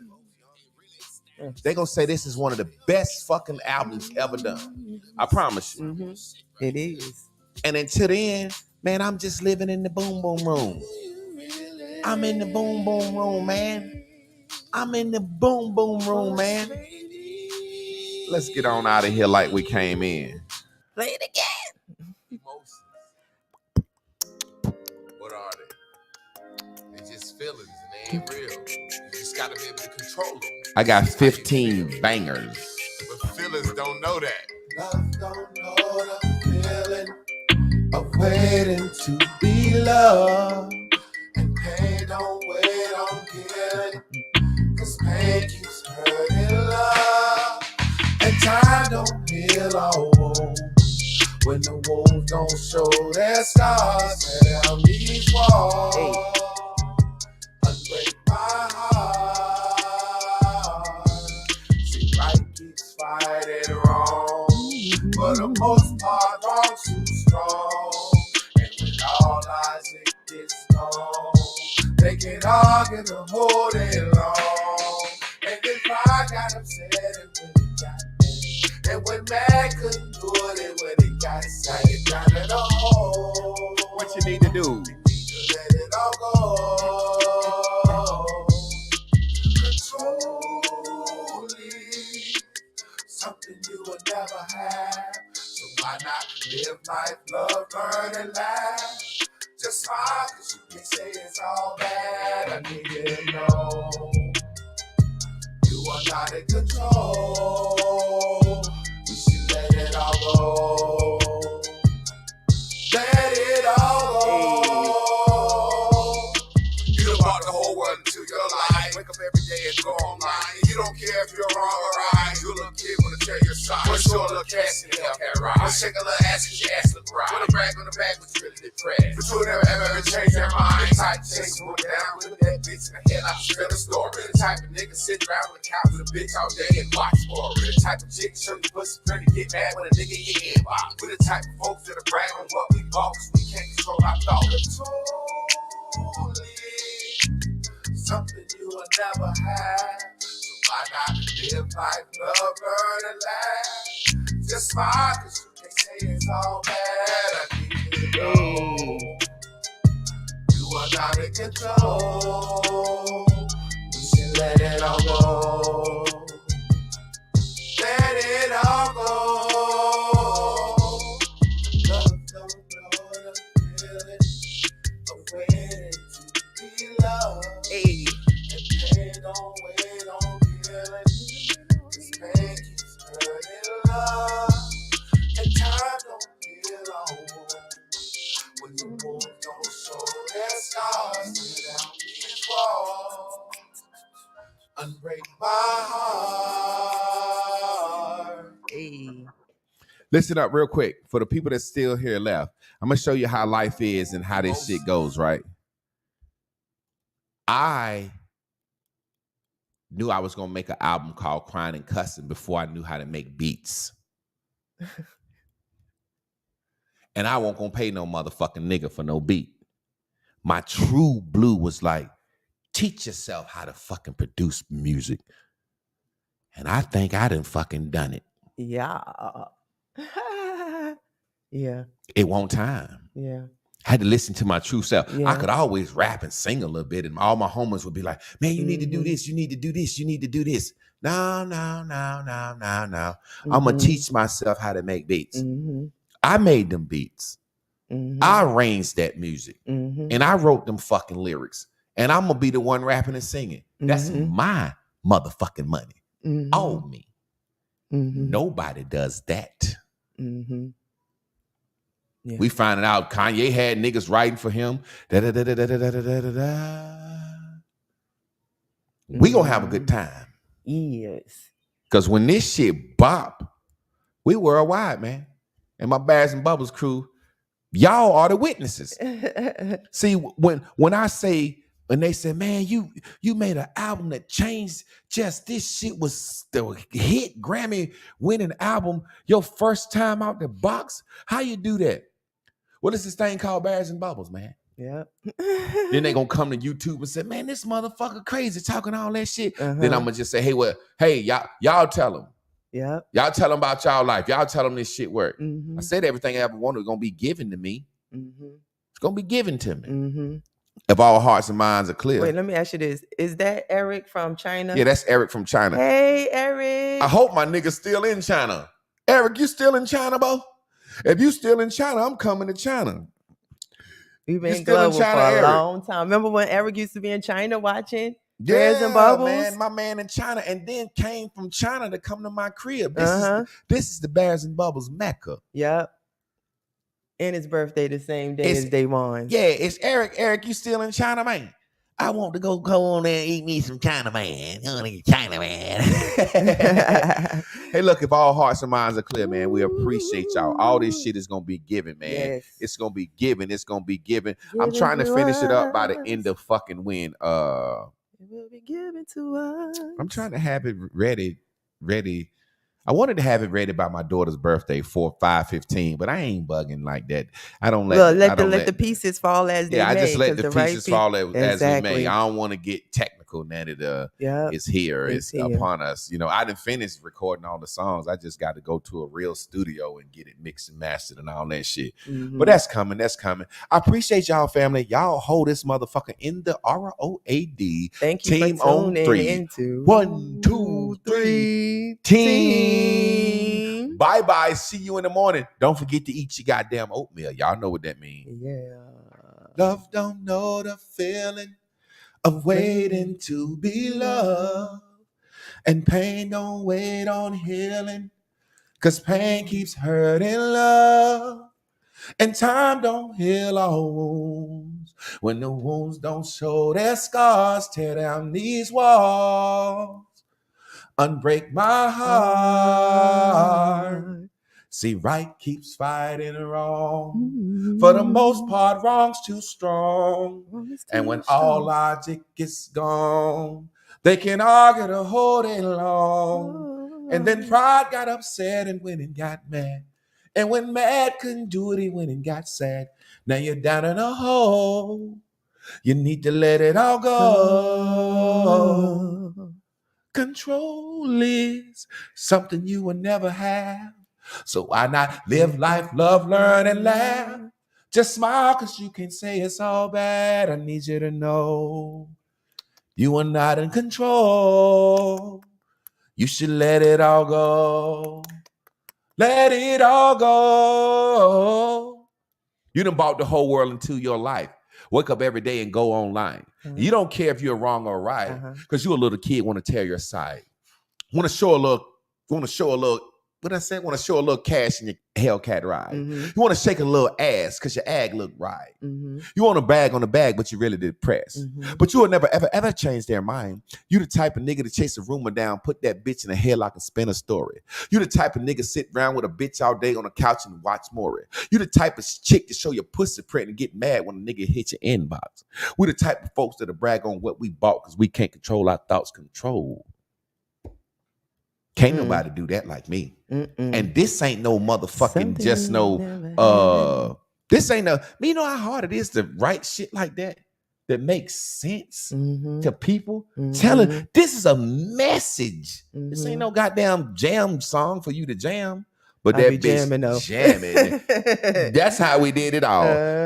They gonna say this is one of the best fucking albums ever done. I promise you. It is. And until then, man, I'm just living in the boom boom room. I'm in the boom boom room, man. I'm in the boom boom room, man. Let's get on out of here like we came in. Play it again. Emotions. What are they? They're just feelings and they ain't real. You just gotta be able to control them. I got 15 bangers. But feelings don't know that. Love don't know the feeling of waiting to be loved. And pain don't wait on healing, 'cause pain keeps hurting love. And time don't heal all wounds when the wounds don't show their scars. Tear down these walls, unbreak my heart. See, right keeps fighting wrong, for the most part, wrong's too strong. And when all lies it gets gone, they can argue the whole day long. And then pride got upset and when it got mad. And when man couldn't do it when it got sad, it down in a hole. What you need to do? You need to let it all go. Controlling something you would never have. So why not live life, love, learn, and laugh? Just smile, 'cause you can say it's all bad. I need you to know you are not in control. You should let it all go. Let it all go. You done brought the whole world into your life. Wake up every day and go online. You don't care if you're wrong or right. You look kid wanna tell your side. What's your little cash in the Hellcat ride? Let's shake a little ass 'cause your ass look right. Wanna brag on the back, but you really depressed. But you never ever change their mind. Type chase going down with that bitch in the head like you spell a story. The type of nigga sit around with a couch with a bitch all day and watch for it. The type of chick show you pussy pretty, get mad when a nigga in your inbox. We're the type of folks that are brag on what we bought 'cause we can't control our thoughts. Something you will never have. So why not live life, love, learn, and laugh? Just smile, 'cause you can say it's all bad. I need you to know you are not in control. You should let it all go. Let it all go. Love don't know the feeling of waiting to be loved. Hey. And pain don't wait on healing, 'cause pain keeps hurting love. And time don't heal all wounds when the wounds don't show their scars. Tear down these walls, unbreak my heart. Hey. Listen up real quick. For the people that's still here left, I'm going to show you how life is and how this shit goes, right? I knew I was going to make an album called Crying and Cussing before I knew how to make beats. And I won't going to pay no motherfucking nigga for no beat. My true blue was like, teach yourself how to fucking produce music. And I think I done fucking done it. Yeah. Yeah. It won't time. Yeah. I had to listen to my true self. Yeah. I could always rap and sing a little bit, and all my homies would be like, man, you need to do this, you need to do this, you need to do this. No. I'm going to teach myself how to make beats. I made them beats. I arranged that music. And I wrote them fucking lyrics. And I'm going to be the one rapping and singing. That's my motherfucking money. All me. Nobody does that. Yeah. We finding out Kanye had niggas writing for him. We gonna have a good time. Yes. Because when this shit bop, we worldwide, man. And my Bears and Bubbles crew, y'all are the witnesses. See, when I say, and they say, man, you made an album that changed just this shit was the hit Grammy winning album, your first time out the box. How you do that? Well, it's this thing called Bears and Bubbles, man. Yeah. Then they gonna come to YouTube and say, man, this motherfucker crazy talking all that shit. Then I'm gonna just say, hey, y'all tell them. Yeah. Y'all tell them about y'all life. Y'all tell them this shit work. I said everything I ever wanted was gonna be given to me. It's gonna be given to me. If all hearts and minds are clear. Wait, let me ask you this. Is that Eric from China? Yeah, that's Eric from China. Hey, Eric. I hope my nigga's still in China. Eric, you still in China, bro? If you still in China, I'm coming to China. We've been global for a long time. Remember when Eric used to be in China watching Dreads and Bubbles? Man, my man in China, and then came from China to come to my crib. This is the Bears and Bubbles Mecca. Yep. And his birthday the same day as Dayvon's. Yeah, it's Eric. Eric, you still in China, man? I want to go on there and eat me some China, man. I want to eat China, man. Hey, look, if all hearts and minds are clear, man, we appreciate y'all. All this shit is going to be given, man. Yes. It's going to be given. It's going to be given. I'm trying to finish it up by the end of fucking when. It will be given to us. I'm trying to have it ready. I wanted to have it ready by my daughter's birthday, 5/15, but I ain't bugging like that. I don't let. Look, let the pieces fall as they may. Yeah, I just let the pieces fall as they may. Exactly. I don't want to get technical now that it's here, it's upon us. You know, I didn't finish recording all the songs. I just got to go to a real studio and get it mixed and mastered and all that shit. But that's coming. That's coming. I appreciate y'all, family. Y'all hold this motherfucker in the ROAD. Thank you Team for on tuning 3. into 1, 2, 3. Team. Bye-bye. See you in the morning. Don't forget to eat your goddamn oatmeal. Y'all know what that means. Yeah. Love don't know the feeling of waiting to be loved. And pain don't wait on healing, 'cause pain keeps hurting love. And time don't heal our wounds. When the wounds don't show their scars, tear down these walls. Unbreak my heart. See, right keeps fighting wrong. For the most part, wrong's too strong. And when all logic is gone, they can argue the whole day long. And then pride got upset and went and got mad. And when mad couldn't do it, he went and got sad. Now you're down in a hole. You need to let it all go. Control is something you will never have. So why not live life, love, learn, and laugh? Just smile, 'cause you can say it's all bad. I need you to know you are not in control. You should let it all go. Let it all go. You done brought the whole world into your life. Wake up every day and go online. You don't care if you're wrong or right, because you a little kid want to tear your side. Want to show a little, what I said? Want to show a little cash in your Hellcat ride. You want to shake a little ass because your ag look right. You want to brag on the bag, but you really depressed. But you will never, ever change their mind. You the type of nigga to chase a rumor down, put that bitch in a headlock and spin a story. You the type of nigga sit around with a bitch all day on the couch and watch Maury. You the type of chick to show your pussy print and get mad when a nigga hit your inbox. We the type of folks that brag on what we bought because we can't control our thoughts. Control. Can't nobody do that like me. And this ain't no motherfucking this ain't no, you know how hard it is to write shit like that makes sense to people. Telling this is a message. This ain't no goddamn jam song for you to jam. But that bitch jamming. That's how we did it all.